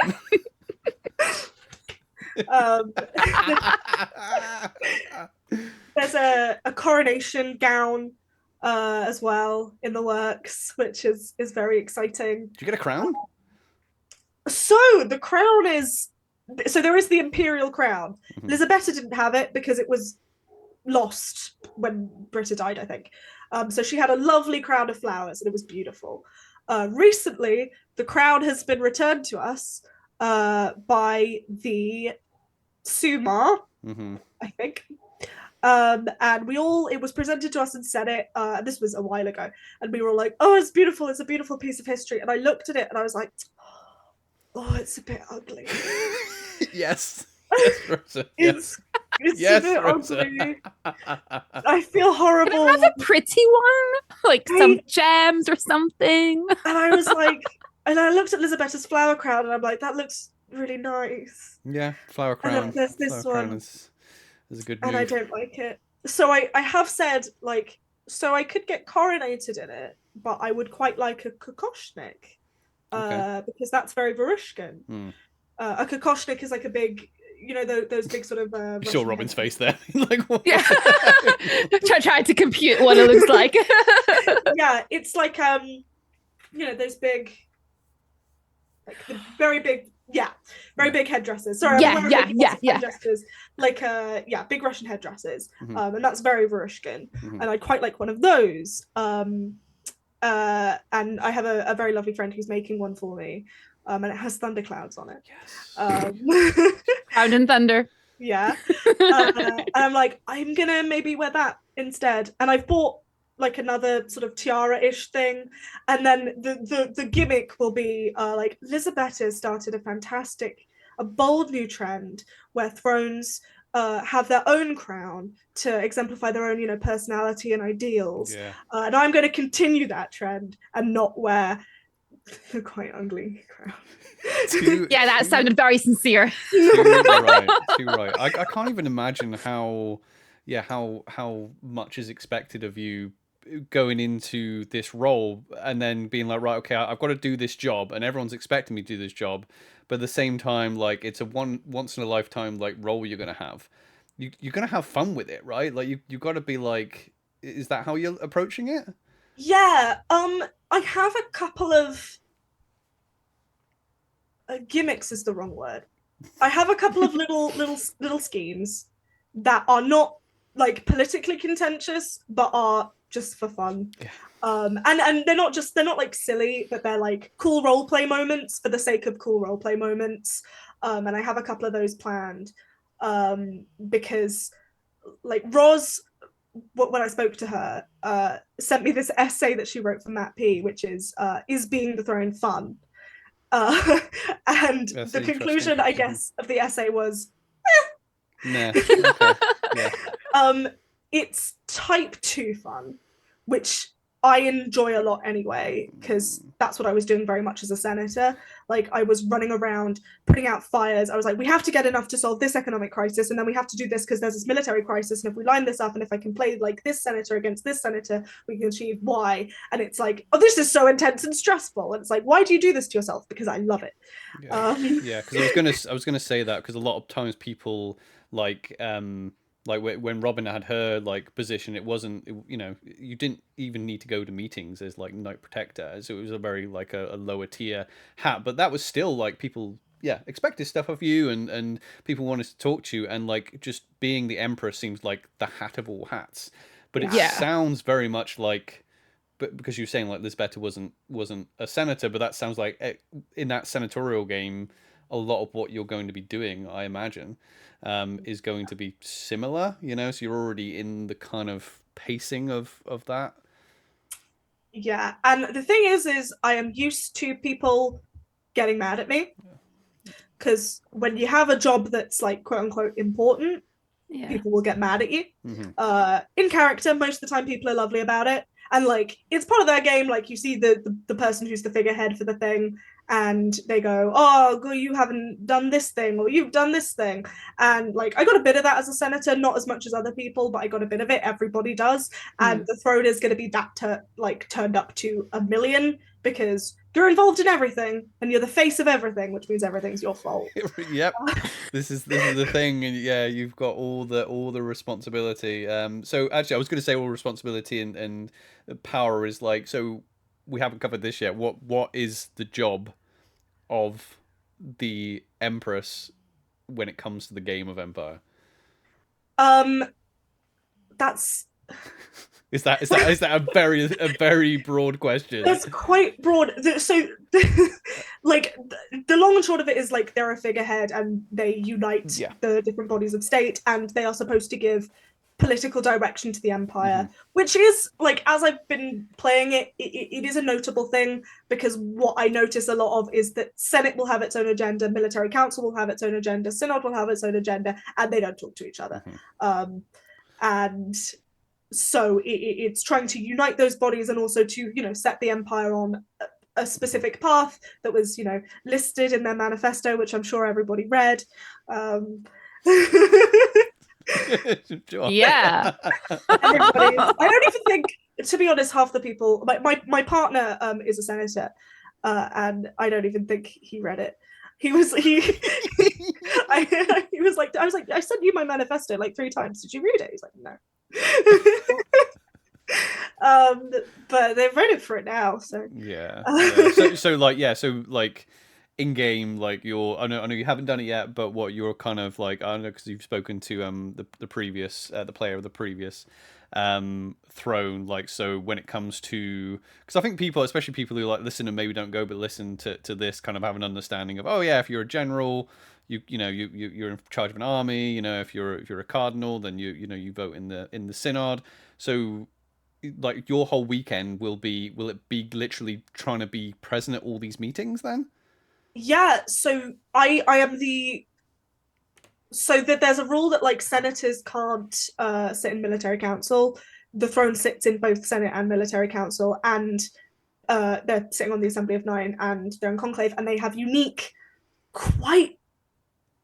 There's a coronation gown as well in the works, which is very exciting. Do you get a crown? So the crown is, so there is the imperial crown. Elisabetta didn't have it because it was lost when Britta died, I think. So she had a lovely crown of flowers and it was beautiful. Recently, the crown has been returned to us by the Suma, I think. And it was presented to us in Senate. This was a while ago. And we were all like, oh, it's beautiful. It's a beautiful piece of history. And I looked at it and I was like, oh, it's a bit ugly. Yes. Yes, Rosa. It's yes, a bit Rosa. ugly. I feel horrible. Can it have a pretty one? Like some gems or something? And I was like, and I looked at Elisabetta's flower crown and I'm like, that looks really nice. Yeah, flower crown. And there's this flower one. Crown is a good move. And I don't like it. So I have said, like, so I could get coronated in it, but I would quite like a kokoshnik. Because that's very Varushkin. A kokoshnik is like a big, you know, those big sort of... you saw Robyn's face there. Like, what? Yeah. Trying to compute what it looks like. Yeah, it's like, you know, those big, like the very big, very big headdresses. Sorry, headdresses. Like, big Russian headdresses. And that's very Varushkin. And I'd quite like one of those. And I have a very lovely friend who's making one for me. And it has thunderclouds on it. Yes. Cloud and thunder. Yeah. And I'm like, I'm gonna maybe wear that instead. And I've bought like another sort of tiara-ish thing. And then the gimmick will be like Elisabetta started a bold new trend where thrones have their own crown to exemplify their own, you know, personality and ideals. And I'm going to continue that trend and not wear The quite ugly crowd. Yeah, that sounded very sincere. Too right. Too right. I can't even imagine how much is expected of you going into this role and then being like, right, okay, I've got to do this job, and everyone's expecting me to do this job, but at the same time, like, it's a once in a lifetime like role you're gonna have. You're gonna have fun with it, right? Like, you got to be like, is that how you're approaching it? Yeah. I have a couple of gimmicks is the wrong word. I have a couple of little schemes that are not like politically contentious, but are just for fun. Yeah. And they're not like silly, but they're like cool role play moments for the sake of cool role play moments. And I have a couple of those planned. Because like Roz, when I spoke to her, sent me this essay that she wrote for Matt P, which is being the throne fun? And That's the conclusion, I guess, of the essay was, nah. Okay. Yeah. It's type 2 fun, which I enjoy a lot anyway, because that's what I was doing very much as a senator. Like, I was running around, putting out fires. I was like, we have to get enough to solve this economic crisis, and then we have to do this because there's this military crisis, and if we line this up, and if I can play like this senator against this senator, we can achieve Y. And it's like, oh, this is so intense and stressful. And it's like, why do you do this to yourself? Because I love it. Yeah, yeah. Because I was gonna say that, because a lot of times people like when Robyn had her like position, it wasn't, you know, you didn't even need to go to meetings as like Knight Protector, so it was a very like a lower tier hat, but that was still like people expected stuff of you, and people wanted to talk to you, and like just being the Empress seems like the hat of all hats, but it sounds very much like, but because you're saying like Lisbetta wasn't a senator, but that sounds like in that senatorial game, a lot of what you're going to be doing, I imagine, is going to be similar, you know, so you're already in the kind of pacing of that. Yeah, and the thing is I am used to people getting mad at me, because when you have a job that's like quote unquote important, people will get mad at you. In character, most of the time people are lovely about it, and like it's part of their game. Like, you see the person who's the figurehead for the thing, and they go, oh, you haven't done this thing, or you've done this thing. And like, I got a bit of that as a senator, not as much as other people, but I got a bit of it. Everybody does. And the throne is going to be that turned up to 1,000,000, because you're involved in everything and you're the face of everything, which means everything's your fault. Yep. This is the thing, and yeah, you've got all the responsibility. So actually I was going to say all responsibility and power is like, so we haven't covered this yet. What is the job of the Empress when it comes to the game of Empire? That's is that a very broad question? That's quite broad. So like the long and short of it is like they're a figurehead and they unite the different bodies of state, and they are supposed to give political direction to the Empire, which is like, as I've been playing it, it is a notable thing, because what I notice a lot of is that Senate will have its own agenda, Military Council will have its own agenda, Synod will have its own agenda, and they don't talk to each other. And so it's trying to unite those bodies, and also to, you know, set the Empire on a specific path that was, you know, listed in their manifesto, which I'm sure everybody read. Yeah. I don't even think, to be honest, half the people, my partner is a senator, and I don't even think he read it. He was like, I was like, I sent you my manifesto like 3 times. Did you read it? He's like, no. But they've read it for it now, so so like in game, like I know you haven't done it yet, but what you're kind of like, I don't know, because you've spoken to the previous the player of the previous throne, like, so when it comes to, because I think people, especially people who like listen and maybe don't go but listen to this, kind of have an understanding of, oh yeah, if you're a general, you're in charge of an army, you know, if you're a cardinal, then you vote in the synod. So like your whole weekend will it be literally trying to be present at all these meetings then? Yeah, so I am so that there's a rule that like senators can't sit in military council. The throne sits in both Senate and military council, and they're sitting on the Assembly of Nine and they're in conclave, and they have unique, quite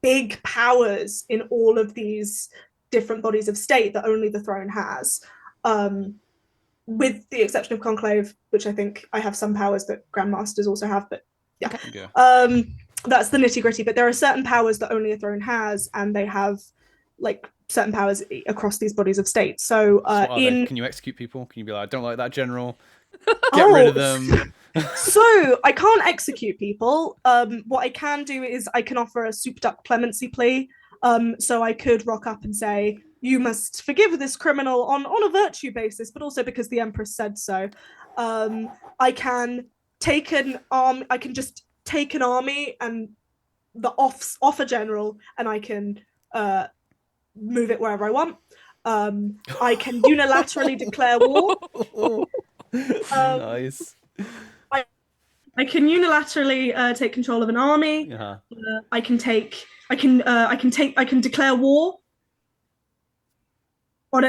big powers in all of these different bodies of state that only the throne has. With the exception of conclave, which I think I have some powers that grandmasters also have, but yeah. That's the nitty-gritty. But there are certain powers that only a throne has, and they have like certain powers across these bodies of state. So can you execute people? Can you be like, I don't like that general, get rid of them? So I can't execute people. What I can do is I can offer a souped up clemency plea. So I could rock up and say, you must forgive this criminal on a virtue basis, but also because the Empress said so. I can take I can just take an army and off a general, and I can move it wherever I want. I can unilaterally declare war. Nice. I can unilaterally take control of an army. I can declare war on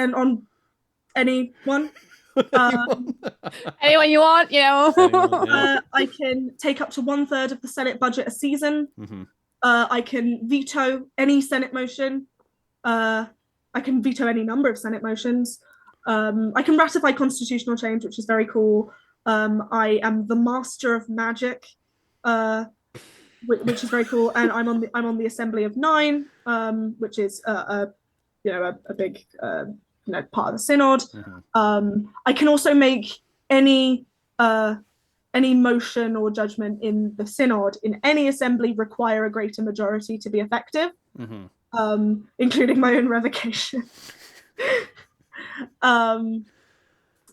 anyone. Anyone you want, you know. I can take up to 1/3 of the Senate budget a season. I can veto any Senate motion. I can veto any number of Senate motions. I can ratify constitutional change, which is very cool. I am the master of magic, which is very cool, and I'm on the Assembly of Nine, which is a big part of the synod. I can also make any motion or judgment in the synod in any assembly require a greater majority to be effective, including my own revocation.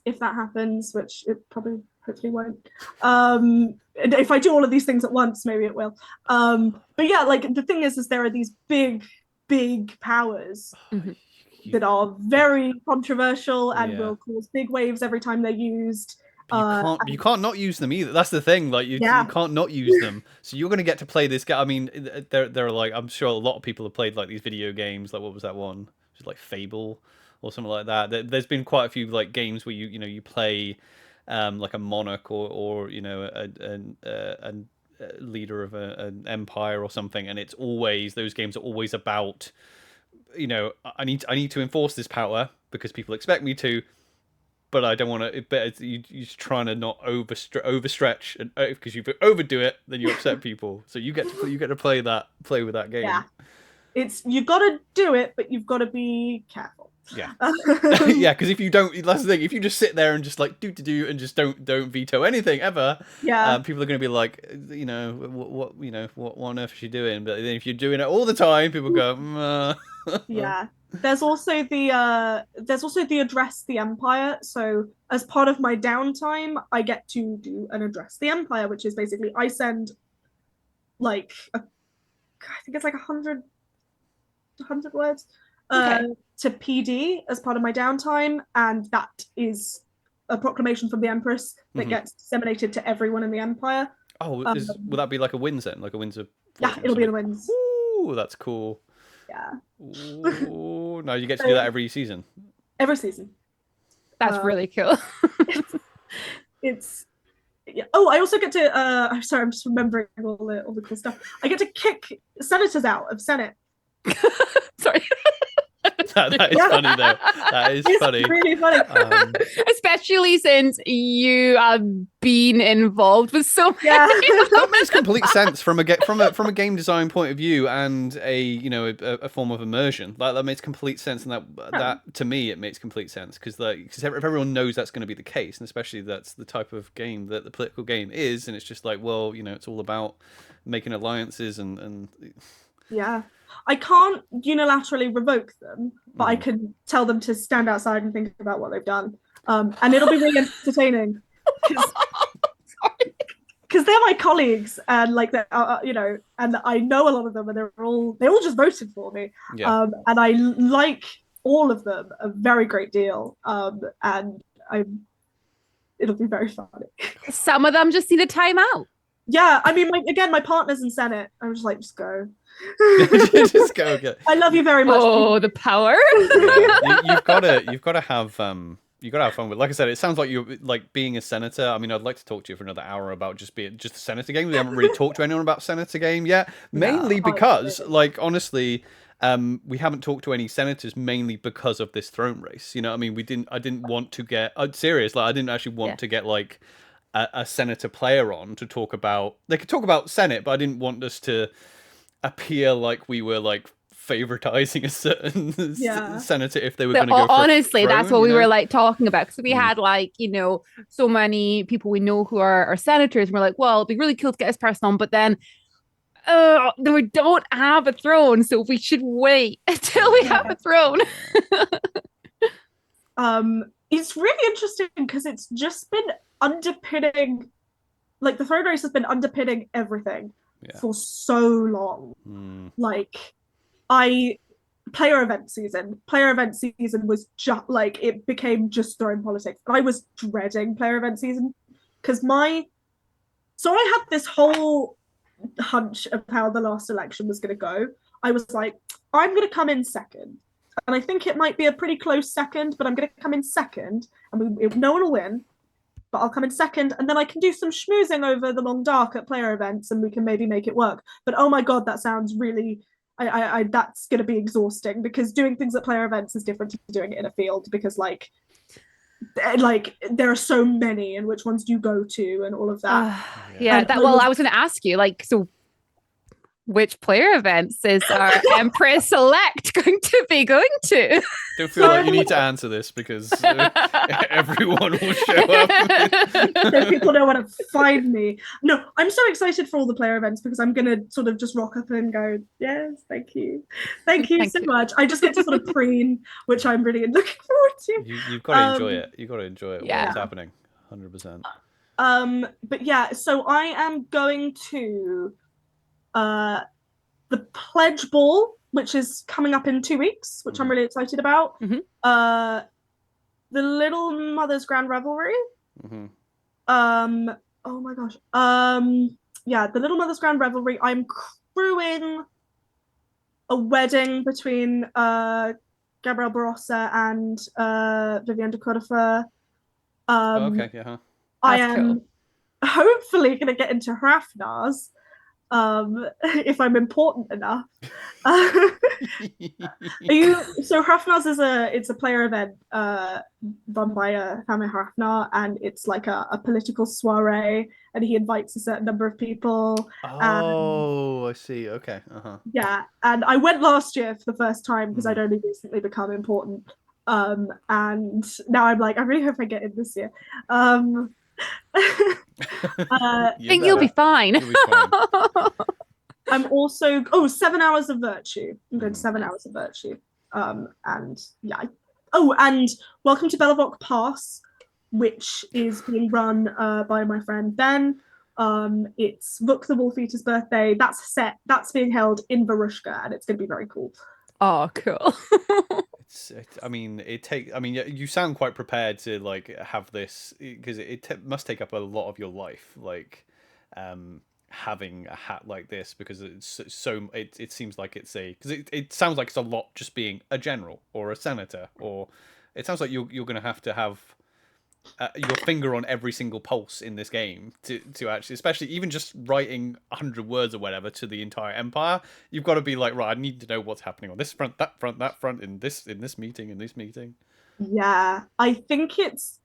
If that happens, which it probably hopefully won't. If I do all of these things at once, maybe it will. But yeah, like the thing is there are these big powers that are very controversial and will cause big waves every time they're used. You can't not use them either. That's the thing. Like you can't not use them. So you're going to get to play this game. I mean, there are like, I'm sure a lot of people have played like these video games. Like what was that one? It was like Fable or something like that. There's been quite a few like games where you play like a monarch or a leader of an empire or something, and it's always, those games are always about, I need to enforce this power because people expect me to, but I don't want to. But you're just trying to not overstretch, and because if you overdo it, then you upset people. So you get to play with that game. Yeah, you've got to do it, but you've got to be careful. Yeah, yeah. Because if you don't, that's the thing. If you just sit there and just like do and just don't veto anything ever, people are going to be like, what on earth is she doing? But then if you're doing it all the time, people go, yeah. There's also the address the Empire. So as part of my downtime, I get to do an address the Empire, which is basically I send I think it's like 100 words to PD as part of my downtime, and that is a proclamation from the Empress that gets disseminated to everyone in the Empire. Oh, will that be like a Winds then? Like a Winds of Fortune? Yeah, it'll be in the Winds. Ooh, that's cool. Yeah. Ooh, no, you get to do that every season. Every season. That's really cool. it's yeah. Oh, I also get to I'm sorry, I'm just remembering all the cool stuff. I get to kick senators out of Senate. Sorry. That is funny though. That is funny. Really funny. Especially since you have been involved with so many. Yeah. That makes complete sense from a game design point of view and a form of immersion. That makes complete sense, and that to me it makes complete sense because if everyone knows that's going to be the case, and especially that's the type of game that the political game is, and it's just like, well, it's all about making alliances and yeah. I can't unilaterally revoke them, but I can tell them to stand outside and think about what they've done. And it'll be really entertaining because they're my colleagues, and like and I know a lot of them, and they all just voted for me. Yeah. And I like all of them a very great deal. And it'll be very funny. Some of them just need a timeout. Yeah, I mean, my partner's in Senate. I'm just like, just go. Just go. I love you very much. Oh, the power! You've got to have You gotta have fun with. Like I said, it sounds like you're like being a senator. I mean, I'd like to talk to you for another hour about just the senator game. We haven't really talked to anyone about senator game yet, mainly because, like, honestly, we haven't talked to any senators mainly because of this throne race. You know, what I mean, I didn't want to get. I'm serious. Like, I didn't actually want to get like a senator player on to talk about. They could talk about Senate, but I didn't want us to appear like we were like favoritizing a certain senator if they were going to go for honestly throne, that's what we were like talking about, because we had like, you know, so many people we know who are senators, and we're like, well, it'd be really cool to get this person on, but then we don't have a throne, so we should wait until we have a throne. It's really interesting because it's just been underpinning, like the throne race has been underpinning everything for so long. Like player event season was just like, it became just throne politics. I was dreading player event season because I had this whole hunch of how the last election was going to go. I was like, I'm going to come in second, and I think it might be a pretty close second, but I'm going to come in second, and no one will win, but I'll come in second, and then I can do some schmoozing over the long dark at player events, and we can maybe make it work. But oh my god, that sounds really, that's going to be exhausting, because doing things at player events is different to doing it in a field, because like there are so many, and which ones do you go to and all of that. I was going to ask you, like, so which player events is our Empress Select going to be going to? Don't feel like you need to answer this, because everyone will show up. So people know where to find me. No, I'm so excited for all the player events, because I'm going to sort of just rock up and go, yes, thank you so much. I just get to sort of preen, which I'm really looking forward to. You've got to enjoy it. You've got to enjoy it while it's happening. 100%. But yeah, so I am going to the Pledge Ball, which is coming up in 2 weeks, which I'm really excited about. The Little Mother's Grand Revelry. Oh my gosh. The Little Mother's Grand Revelry. I'm crewing a wedding between Gabrielle Barossa and Vivienne de Courtefer. I am hopefully going to get into Hrafnar's, if I'm important enough. So Hrafnar's is a player event run by Family Hrafnar, and it's like a political soiree, and he invites a certain number of people. I see. Okay. Yeah, and I went last year for the first time because I'd only recently become important. And now I'm like, I really hope I get in this year. I think you'll be fine. I'm also 7 hours of virtue. I'm going to 7 hours of virtue. And welcome to Belavoc Pass, which is being run by my friend Ben. It's Vuk the Wolf Eater's birthday. That's being held in Varushka, and it's going to be very cool. Oh, cool. You sound quite prepared to like have this, because it must take up a lot of your life, like having a hat like this, because it's so it seems like it's because it sounds like it's a lot just being a general or a senator, or it sounds like you're going to have your finger on every single pulse in this game to actually, especially even just writing 100 words or whatever to the entire empire. You've got to be like, right, I need to know what's happening on this front, that front, that front, in this meeting. Yeah, I think it's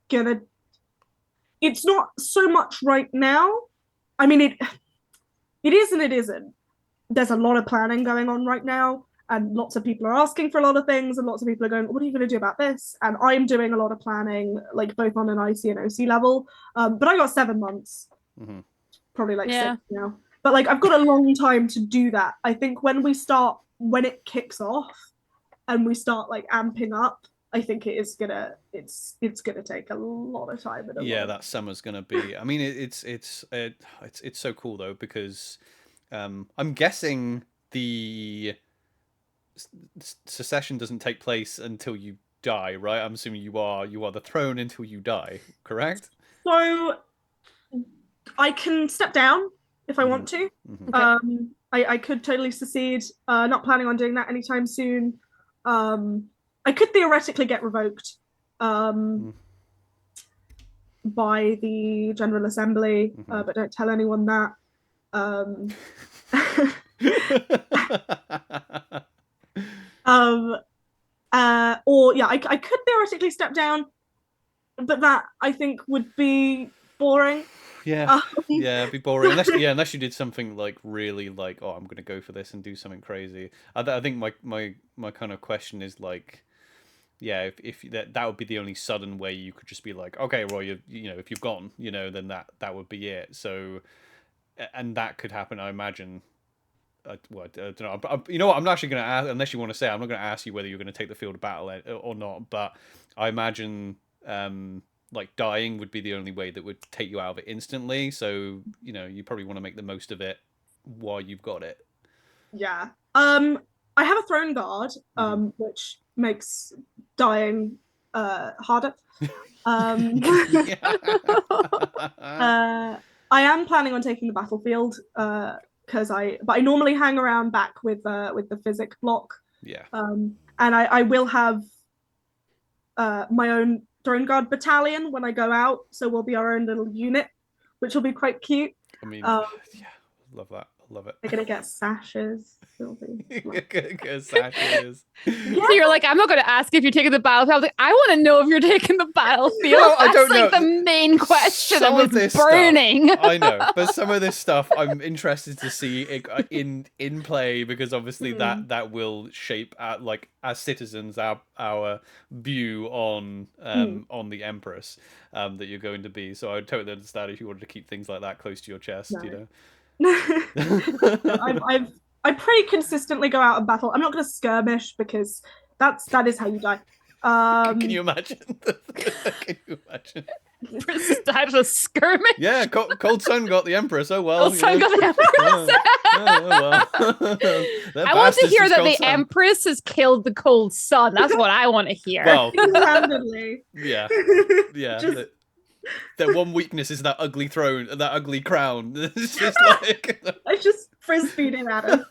not so much right now. I mean, it is and it isn't. There's a lot of planning going on right now, and lots of people are asking for a lot of things, and lots of people are going, what are you going to do about this? And I'm doing a lot of planning, like both on an IC and OC level. But I got 7 months, probably like 6 now. But like, I've got a long time to do that. I think when it kicks off and we start like amping up, I think it's gonna take a lot of time. That summer's gonna be. I mean, it's so cool though, because I'm guessing the secession doesn't take place until you die, right? I'm assuming you are the throne until you die, correct? So I can step down if I want to. I could totally secede. Not planning on doing that anytime soon. I could theoretically get revoked. by the General Assembly, but don't tell anyone that. Or yeah, I could theoretically step down, but that I think would be boring. Yeah, it'd be boring unless you did something like really like, oh, I'm gonna go for this and do something crazy. I think my kind of question is like, yeah, if that would be the only sudden way you could just be like, okay, well, you know, if you've gone, you know, then that would be it. So, and that could happen, I imagine. Well, I don't know. You know what? I'm not actually going to ask, unless you want to say, I'm not going to ask you whether you're going to take the field of battle or not. But I imagine, like, dying would be the only way that would take you out of it instantly. So, you know, you probably want to make the most of it while you've got it. Yeah. I have a throne guard, which makes dying harder. I am planning on taking the battlefield. But I normally hang around back with the physic block. Yeah. And I will have my own throne guard battalion when I go out, so we'll be our own little unit, which will be quite cute. I mean, yeah, love that. I love it. They're gonna get sashes. Sashes. So you're like, I'm not going to ask if you're taking the battlefield. I was like, I want to know if you're taking the battlefield. No, I don't That's like know. the main question Some that of was this burning. Stuff, I know, but some of this stuff I'm interested to see it in play, because obviously that will shape like as citizens our view on the Empress that you're going to be. So I would totally understand if you wanted to keep things like that close to your chest. You know. I pretty consistently go out and battle. I'm not going to skirmish because that is how you die. Can you imagine? Can you imagine? Types of skirmish. Yeah, Cold Sun got the Empress. Oh well. Cold Sun got the Empress. I want to hear that the Empress has killed the Cold Sun. That's what I want to hear. Well, randomly. Yeah. Their one weakness is that ugly throne, that ugly crown. It's just like I just frisbeed it at him.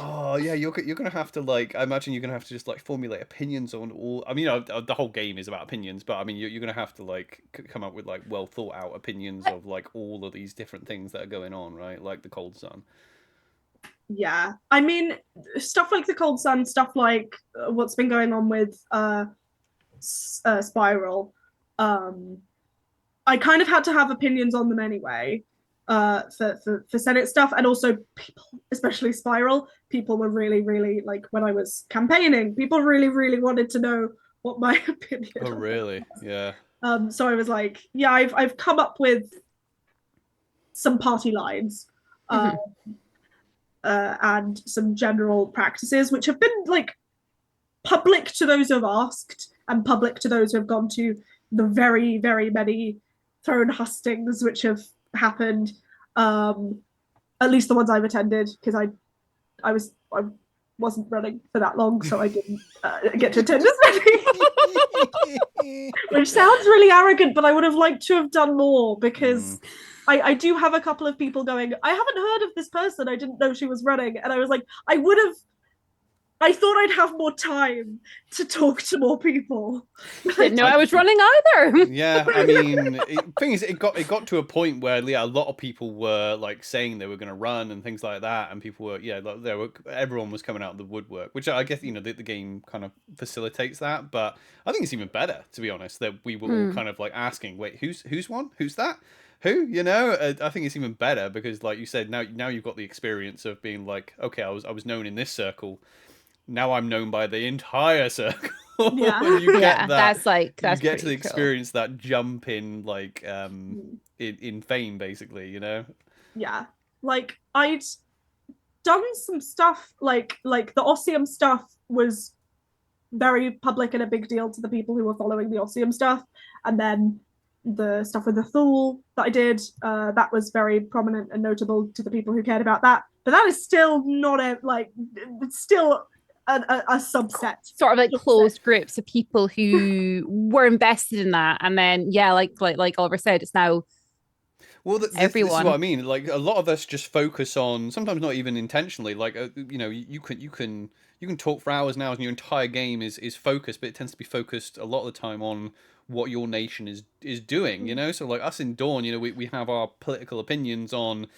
Oh yeah, you're gonna have to like. I imagine you're gonna have to just like formulate opinions on all. I mean, the whole game is about opinions, but I mean, you're gonna have to like come up with like well thought out opinions of like all of these different things that are going on, right? Like the Cold Sun. Yeah, I mean, stuff like the Cold Sun, stuff like what's been going on with Spiral. I kind of had to have opinions on them anyway. For Senate stuff, and also people, especially Spiral, people were really like, when I was campaigning, people really wanted to know what my opinion was. Oh really? Yeah. So I was like, yeah, I've come up with some party lines and some general practices which have been like public to those who have asked and public to those who have gone to the very many throne hustings which have happened, at least the ones I've attended, because I wasn't running for that long, so I didn't get to attend as many. Which sounds really arrogant, but I would have liked to have done more, because I do have a couple of people going, I haven't heard of this person, I didn't know she was running, and I was like, I thought I'd have more time to talk to more people. Didn't know I was running either. Yeah, I mean, thing is, it got to a point where a lot of people were like saying they were going to run and things like that, and people were everyone was coming out of the woodwork, which I guess the game kind of facilitates that. But I think it's even better, to be honest, that we were all kind of like asking, wait, who's one? Who's that? Who? I think it's even better because, like you said, now you've got the experience of being like, okay, I was known in this circle. Now I'm known by the entire circle. Yeah, you get that's you get to experience that jump in like in fame, basically. Yeah, like I'd done some stuff like the Ossium stuff was very public and a big deal to the people who were following the Ossium stuff, and then the stuff with the Thule that I did, that was very prominent and notable to the people who cared about that. But that is still not it's still a subset, sort of like closed groups of people who were invested in that, and then like Oliver said, it's now Well, this is what I mean. Like, a lot of us just focus on, sometimes not even intentionally. Like, you know, you can talk for hours and hours, and your entire game is focused, but it tends to be focused a lot of the time on what your nation is doing. You know, so like us in Dawn, you know, we have our political opinions on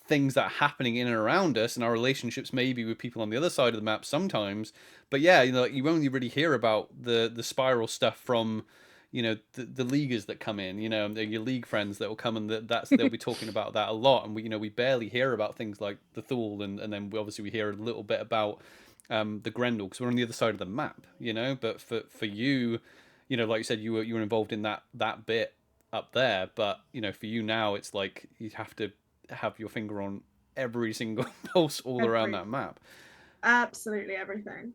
things that are happening in and around us, and our relationships maybe with people on the other side of the map sometimes. But yeah, you know, like, you only really hear about the spiral stuff from, you know, the leaguers that come in, you know, your league friends that will come, and they'll be talking about that a lot. And we barely hear about things like the Thule, and then we hear a little bit about the Grendel, because we're on the other side of the map, you know. But for you, you know, like you said, you were involved in that bit up there. But, you know, for you now, it's like you have to have your finger on every single pulse all around that map. Absolutely everything.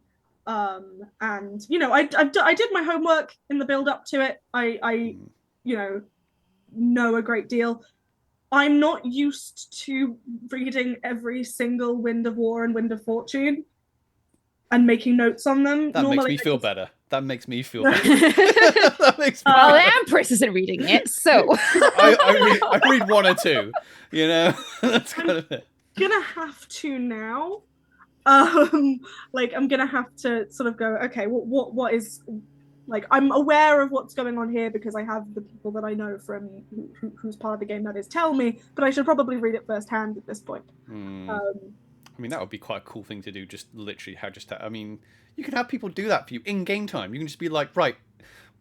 And you know, I did my homework in the build up to it. I you know a great deal. I'm not used to reading every single Wind of War and Wind of Fortune and making notes on them. That Normally, makes me feel better. That makes me feel better. That makes me well, the Empress isn't reading it, so I read one or two, you know. That's kind of it. Gonna have to now. Like, I'm gonna have to sort of go, okay, what is, like, I'm aware of what's going on here because I have the people that I know from who's part of the game that is tell me, but I should probably read it firsthand at this point. I mean, that would be quite a cool thing to do. Just literally I mean, you can have people do that for you in game time. You can just be like, right,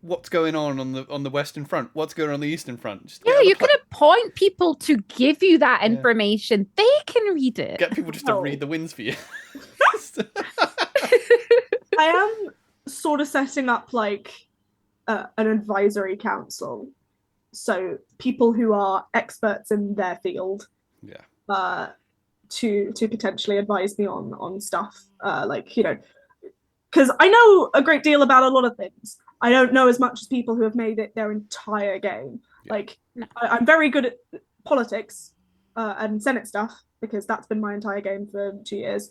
what's going on the Western Front? What's going on the Eastern Front? Just you could appoint people to give you that information. They can read it. Get people just to read the winds for you. I am sort of setting up like an advisory council, so people who are experts in their field, to potentially advise me on stuff, like, you know, because I know a great deal about a lot of things. I don't know as much as people who have made it their entire game. Like, I'm very good at politics and Senate stuff, because that's been my entire game for 2 years.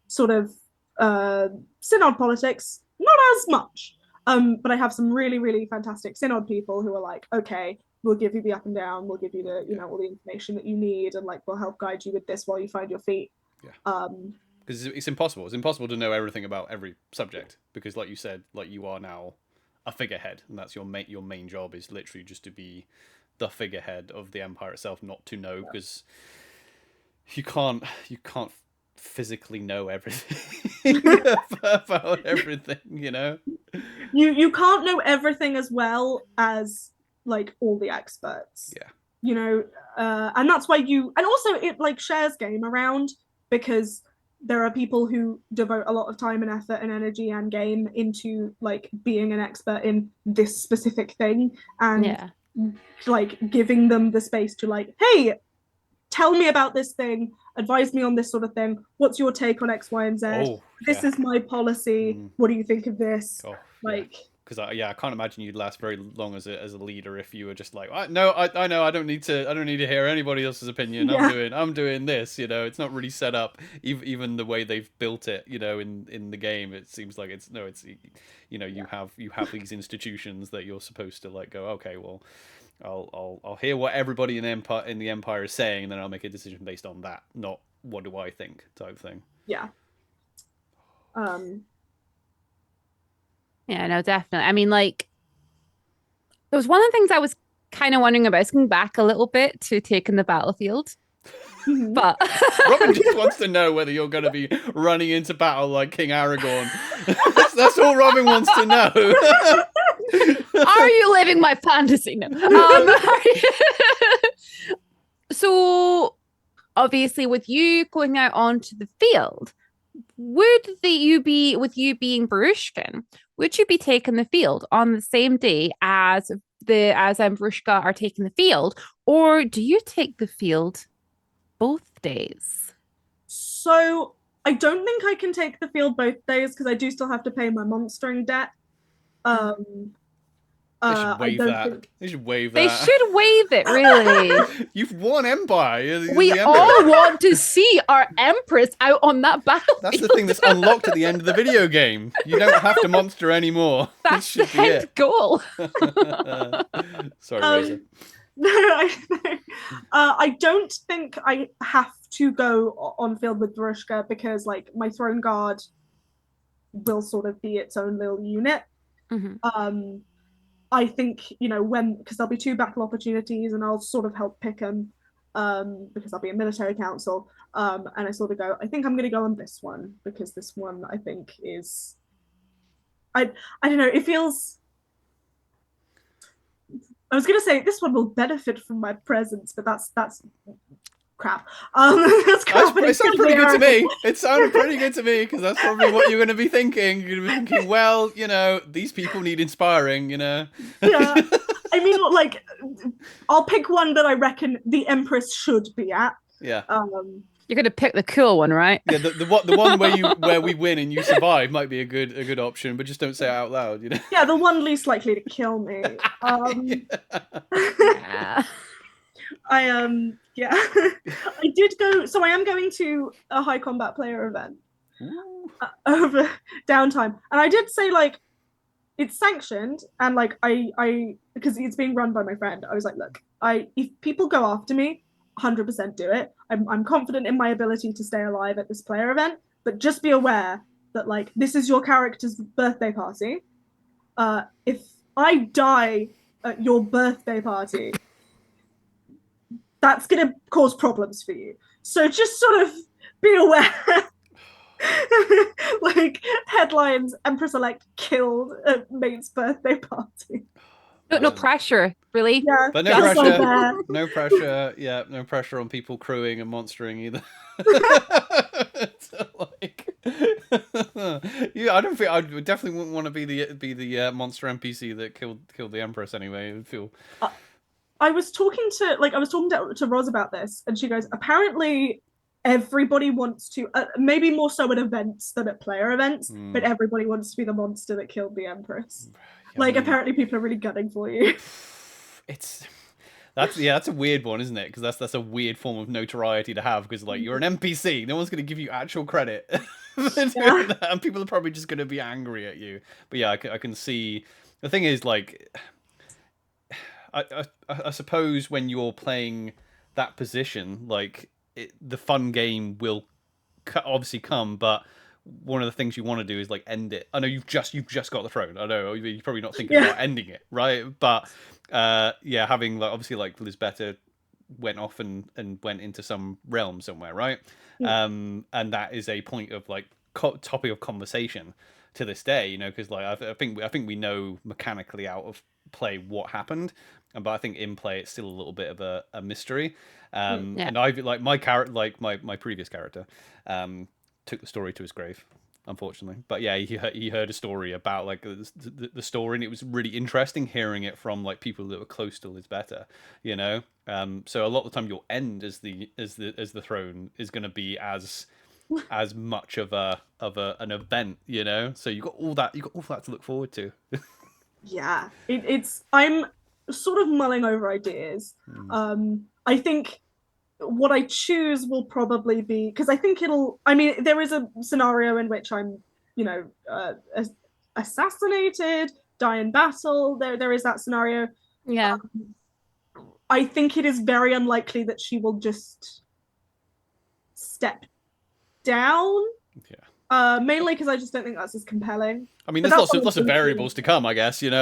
Sort of synod politics, not as much. But I have some really, really fantastic synod people who are like, okay, we'll give you the up and down, we'll give you the, you know, all the information that you need, and like, we'll help guide you with this while you find your feet. Because it's impossible to know everything about every subject, because like you said, like, you are now a figurehead, and that's your main job, is literally just to be the figurehead of the Empire itself, not to know, because you can't physically know everything about everything, you know. You can't know everything as well as like all the experts, you know, and that's why and also it like shares game around, because there are people who devote a lot of time and effort and energy and game into like being an expert in this specific thing, and like giving them the space to like, hey, tell me about this thing, advise me on this sort of thing, what's your take on X, Y, and Z? This is my policy, what do you think of this? Because I can't imagine you'd last very long as a leader if you were just like, I know, I don't need to hear anybody else's opinion. I'm doing this, you know. It's not really set up, even the way they've built it, you know, in the game. It seems like it's you know, you have these institutions that you're supposed to like go, okay, well, I'll hear what everybody in the Empire is saying, and then I'll make a decision based on that, not what do I think type thing. Yeah, no, definitely. I mean, like, there was one of the things I was kind of wondering about, going back a little bit to Taking the Battlefield. But Robyn just wants to know whether you're going to be running into battle like King Aragorn. That's all Robyn wants to know. Are you living my fantasy? No. So, obviously, with you going out onto the field, you being Barushkin, would you be taking the field on the same day as Barushka are taking the field, or do you take the field both days? So I don't think I can take the field both days, because I do still have to pay my monstering debt. They should waive that. They should waive that. They should waive it, really. You've won Empire. We all want to see our Empress out on that battlefield. That's the thing that's unlocked at the end of the video game. You don't have to monster anymore. That's the end goal. Sorry, Rosa. No, I don't think I have to go on field with Varushka because like my throne guard will sort of be its own little unit. Mm-hmm. I think, because there'll be 2 battle opportunities and I'll sort of help pick them because I'll be a military council. And I sort of go, I think I'm going to go on this one because this one I think is, I don't know, it feels, I was going to say this one will benefit from my presence, but that's crap. It sounded pretty good to me. It sounded pretty good to me because that's probably what you're going to be thinking. You're going to be thinking, well, these people need inspiring, Yeah. I mean, like, I'll pick one that I reckon the Empress should be at. Yeah. You're going to pick the cool one, right? Yeah, the one where we win and you survive might be a good option, but just don't say it out loud, Yeah, the one least likely to kill me. Yeah. Yeah. I did go, so I am going to a high combat player event over downtime, and I did say like it's sanctioned, and like I because it's being run by my friend, I was like, look, if people go after me, 100% do it. I'm confident in my ability to stay alive at this player event, but just be aware that like this is your character's birthday party. If I die at your birthday party, that's going to cause problems for you. So just sort of be aware. Like headlines, Empress-elect killed at mate's birthday party. No pressure, really. Yeah, but no pressure. No pressure. Yeah, no pressure on people crewing and monstering either. I don't think I definitely wouldn't want to be the monster NPC that killed the Empress anyway. It would feel. I was talking to Rosa about this, and she goes, apparently everybody wants to, maybe more so at events than at player events, but everybody wants to be the monster that killed the Empress. Yeah, like, apparently people are really gunning for you. That's a weird one, isn't it? Because that's a weird form of notoriety to have, because like you're an NPC, no one's going to give you actual credit for doing that, and people are probably just going to be angry at you. But yeah, I can see. The thing is, like, I suppose when you're playing that position, like the fun game will obviously come, but one of the things you want to do is like end it. I know you've just got the throne. I know you're probably not thinking about ending it, right? But having like obviously like Lisbetta went off and went into some realm somewhere, right? And that is a point of like topic of conversation to this day, because like I think we know mechanically out of play what happened, but I think in play it's still a little bit of a mystery. And I like my character, like my previous character, took the story to his grave, unfortunately. But yeah, he heard a story about like the story, and it was really interesting hearing it from like people that were close to Lisbetta, So a lot of the time, your end as the throne is going to be as much of an event, So you got all that to look forward to. Yeah, I'm sort of mulling over ideas. I think what I choose will probably be, because I think there is a scenario in which I'm, assassinated, die in battle. There is that scenario. Yeah. I think it is very unlikely that she will just step down. Yeah. Mainly because I just don't think that's as compelling. I mean, there's lots of variables to come, I guess. So you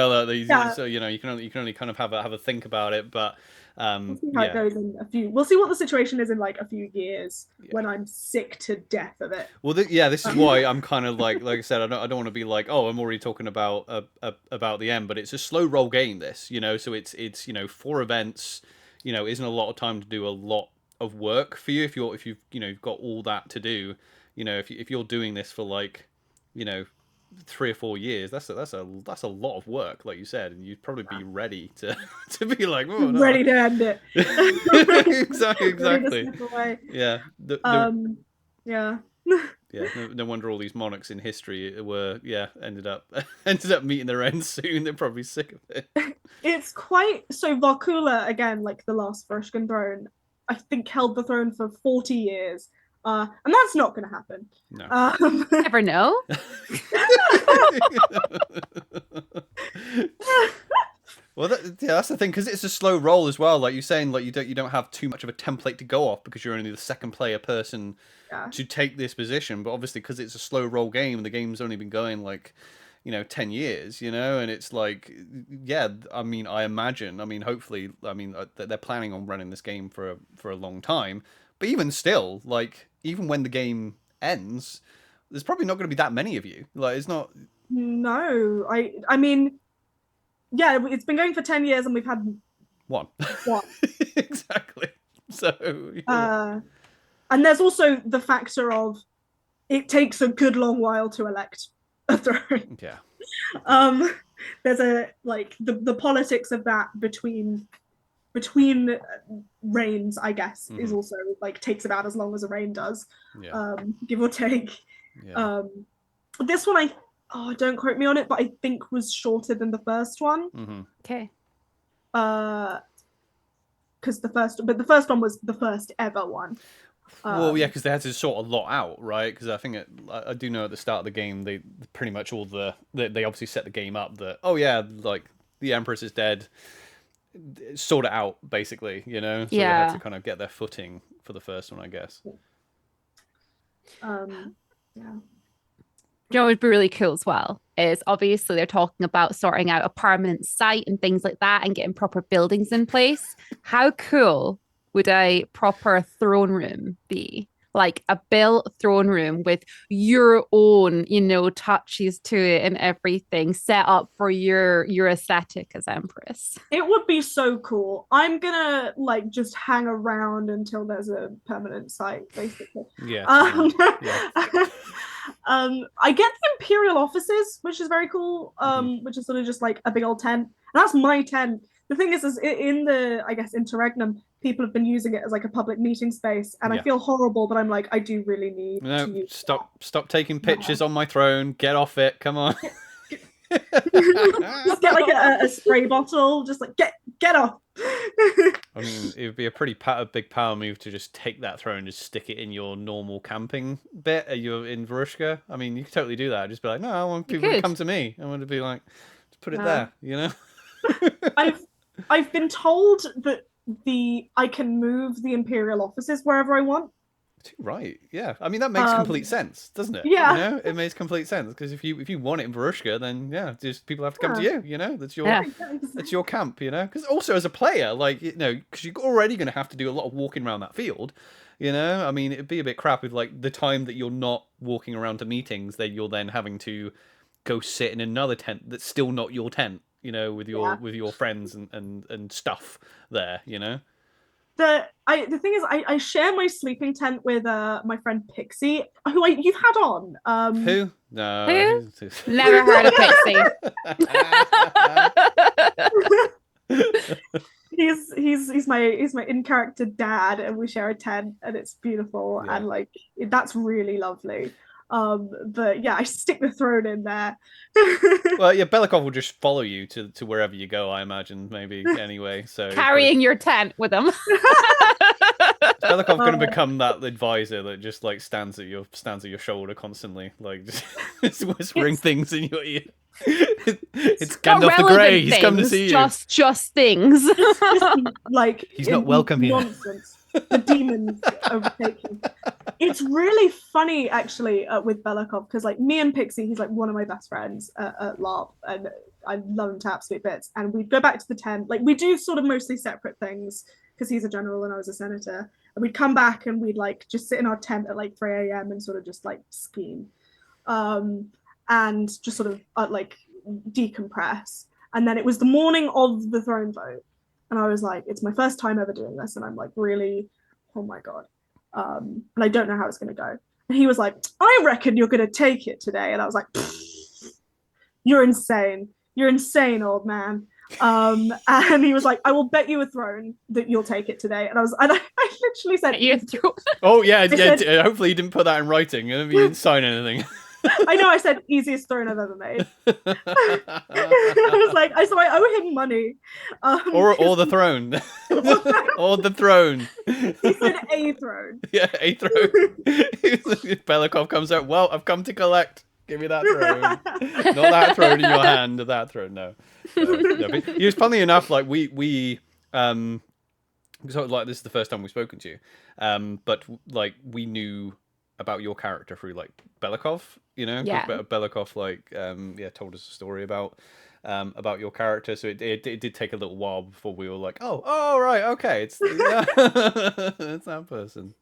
can only kind of have a think about it, but we'll see how it goes in a few. We'll see what the situation is in like a few years when I'm sick to death of it. Well, this is why I'm kind of like I said, I don't want to be like, oh, I'm already talking about the end, but it's a slow roll game. This, so it's 4 events, isn't a lot of time to do a lot of work for you if you've got all that to do. If you're doing this for like, 3 or 4 years, that's a lot of work, like you said, and you'd probably be ready to be like, oh, no. Ready to end it. exactly. Yeah. Yeah. No wonder all these monarchs in history were ended up meeting their end soon. They're probably sick of it. It's quite so. Varkula, again, like the last Varushkan throne, I think held the throne for 40 years. And that's not going to happen. No. Never know. Well, that's the thing, because it's a slow roll as well. Like you're saying, like you don't have too much of a template to go off because you're only the second player person to take this position. But obviously, because it's a slow roll game, the game's only been going like 10 years, and it's like, yeah, I mean, I imagine, hopefully, they're planning on running this game for a long time. But even still, like, even when the game ends, there's probably not going to be that many of you. Like, it's not. No, I mean, yeah, it's been going for 10 years and we've had one. Exactly. So and there's also the factor of it takes a good long while to elect a throne. Yeah. There's the politics of that between reigns, I guess, is also like takes about as long as a reign does. Give or take. This one don't quote me on it, but I think was shorter than the first one. Okay. Because the first one was the first ever one. Well, yeah, because they had to sort a lot out, right? Because I think I do know at the start of the game, they pretty much they obviously set the game up that, oh yeah, like the Empress is dead, sort it out basically, So they had to kind of get their footing for the first one, I guess. Yeah. You know what would be really cool as well is obviously they're talking about sorting out a permanent site and things like that and getting proper buildings in place. How cool would a proper throne room be? Like a built throne room with your own, touches to it and everything set up for your aesthetic as Empress. It would be so cool. I'm gonna just hang around until there's a permanent site, basically. Yeah. I get the Imperial offices, which is very cool. Which is sort of just like a big old tent. And that's my tent. The thing is in the, I guess, interregnum, people have been using it as like a public meeting space, and I feel horrible, but I'm like, I do really need to use stop taking pictures on my throne. Get off it. Come on. Just get like a spray bottle. Just like get off. I mean, it would be a big power move to just take that throne and just stick it in your normal camping bit. You're in Varushka. I mean, you could totally do that. Just be like, no, I want people to come to me. I want to be like, just put it there. I've been told that I can move the Imperial offices wherever I want. Right, yeah. I mean, that makes complete sense, doesn't it? Yeah. It makes complete sense, because if you want it in Varushka, then just people have to come to you. That's your camp. Because also as a player, because you're already going to have to do a lot of walking around that field. I mean, it'd be a bit crap with like the time that you're not walking around to meetings, that you're then having to go sit in another tent that's still not your tent. With your friends and stuff there. The thing is, I share my sleeping tent with my friend Pixie, who you've had on. Who? No. Who? Never heard of Pixie. he's my in character dad, and we share a tent, and it's beautiful, and that's really lovely. But yeah, I stick the throne in there. Well, yeah, Belikov will just follow you to wherever you go, I imagine, maybe, anyway. So carrying your tent with him. Belikov going to become that advisor that just stands at your shoulder constantly, just whispering things in your ear. It's Gandalf the Grey. He's come to see you. Just things. He's not welcome here. Nonsense. The demons overtaking. It's really funny actually with Belikov, because me and Pixie, he's one of my best friends at LARP, and I love him to absolute bits. And we'd go back to the tent. We do sort of mostly separate things, because he's a general and I was a senator. And we'd come back and we'd just sit in our tent at 3 a.m. and sort of just scheme, and just sort of decompress. And then it was the morning of the throne vote. And I was like, it's my first time ever doing this. And I'm really, oh my God. And I don't know how it's going to go. And he was like, I reckon you're going to take it today. And I was like, you're insane. You're insane, old man. And he was like, I will bet you a throne that you'll take it today. And I literally said, oh yeah, hopefully you didn't put that in writing. You didn't sign anything. I know, I said easiest throne I've ever made. I was like, so I owe him money. Or the throne. Or the throne. He said a throne. Yeah, a throne. Belikov comes out, well, I've come to collect. Give me that throne. Not that throne in your hand, that throne. No. But he was, funny enough, like we so like this is the first time we've spoken to you, but like we knew about your character through like Belikov, you know. Yeah. Belikov like told us a story about your character, so it did take a little while before we were like, oh right, okay, it's it's that person.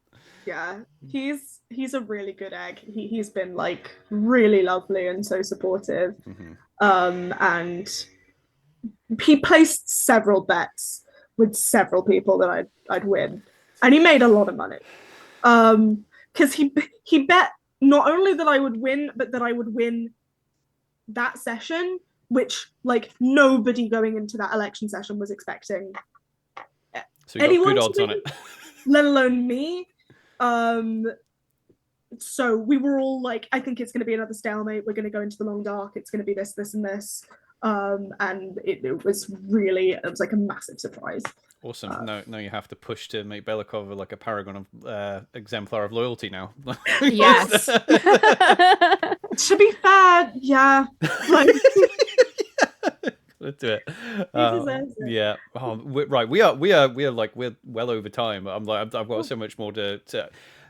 Yeah, he's a really good egg. He's been like really lovely and so supportive. And he placed several bets with several people that I'd win, and he made a lot of money. Because he bet not only that I would win, but that I would win that session, which like nobody going into that election session was expecting. So you got good odds on it, let alone me. So we were all like, I think it's going to be another stalemate. We're going to go into the long dark. It's going to be this, this, and this. And it was like a massive surprise. Awesome. No, you have to push to make Belikov like a paragon of exemplar of loyalty now. Yes. To be fair, yeah. Like, let's do it. Yeah. Oh, right. We are like we're well over time. I'm like I've got so much more to.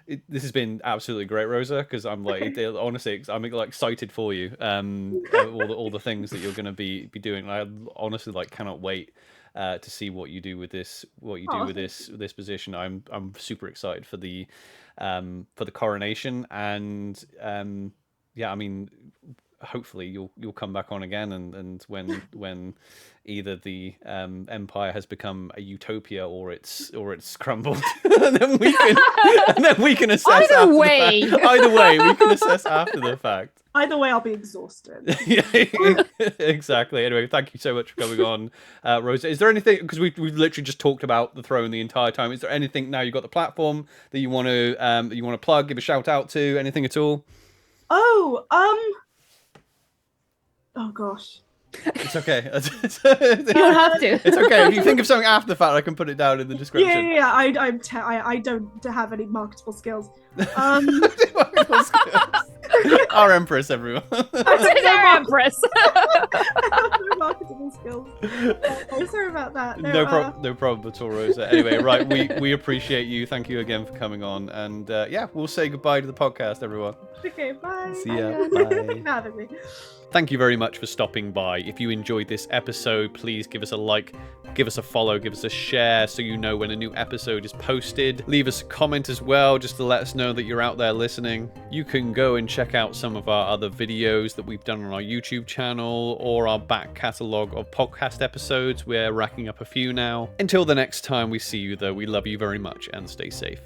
This has been absolutely great, Rosa, because I'm like honestly I'm like excited for you. All the things that you're going to be doing. I honestly like cannot wait to see what you do with this. What you do with this position. I'm super excited for the coronation, and I mean, hopefully you'll come back on again, and when either the empire has become a utopia or it's crumbled, and then we can assess. Either way, we can assess after the fact. Either way, I'll be exhausted. Yeah, exactly. Anyway, thank you so much for coming on, Rosa. Is there anything, because we've literally just talked about the throne the entire time? Is there anything now you've got the platform that you want to plug, give a shout out to, anything at all? Oh gosh. It's okay. You don't have to. It's okay. If you think of something after the fact, I can put it down in the description. Yeah. I don't have any marketable skills. Our Empress, everyone. It's our Empress. I have no marketable skills. Sorry about that. No problem at all, Rosa. Anyway, right, we appreciate you. Thank you again for coming on, and we'll say goodbye to the podcast, everyone. Okay, bye. See ya. Bye. Thank you very much for stopping by. If you enjoyed this episode, please give us a like, give us a follow, give us a share so you know when a new episode is posted. Leave us a comment as well, just to let us know that you're out there listening. You can go and check out some of our other videos that we've done on our YouTube channel or our back catalogue of podcast episodes. We're racking up a few now. Until the next time we see you, though, we love you very much and stay safe.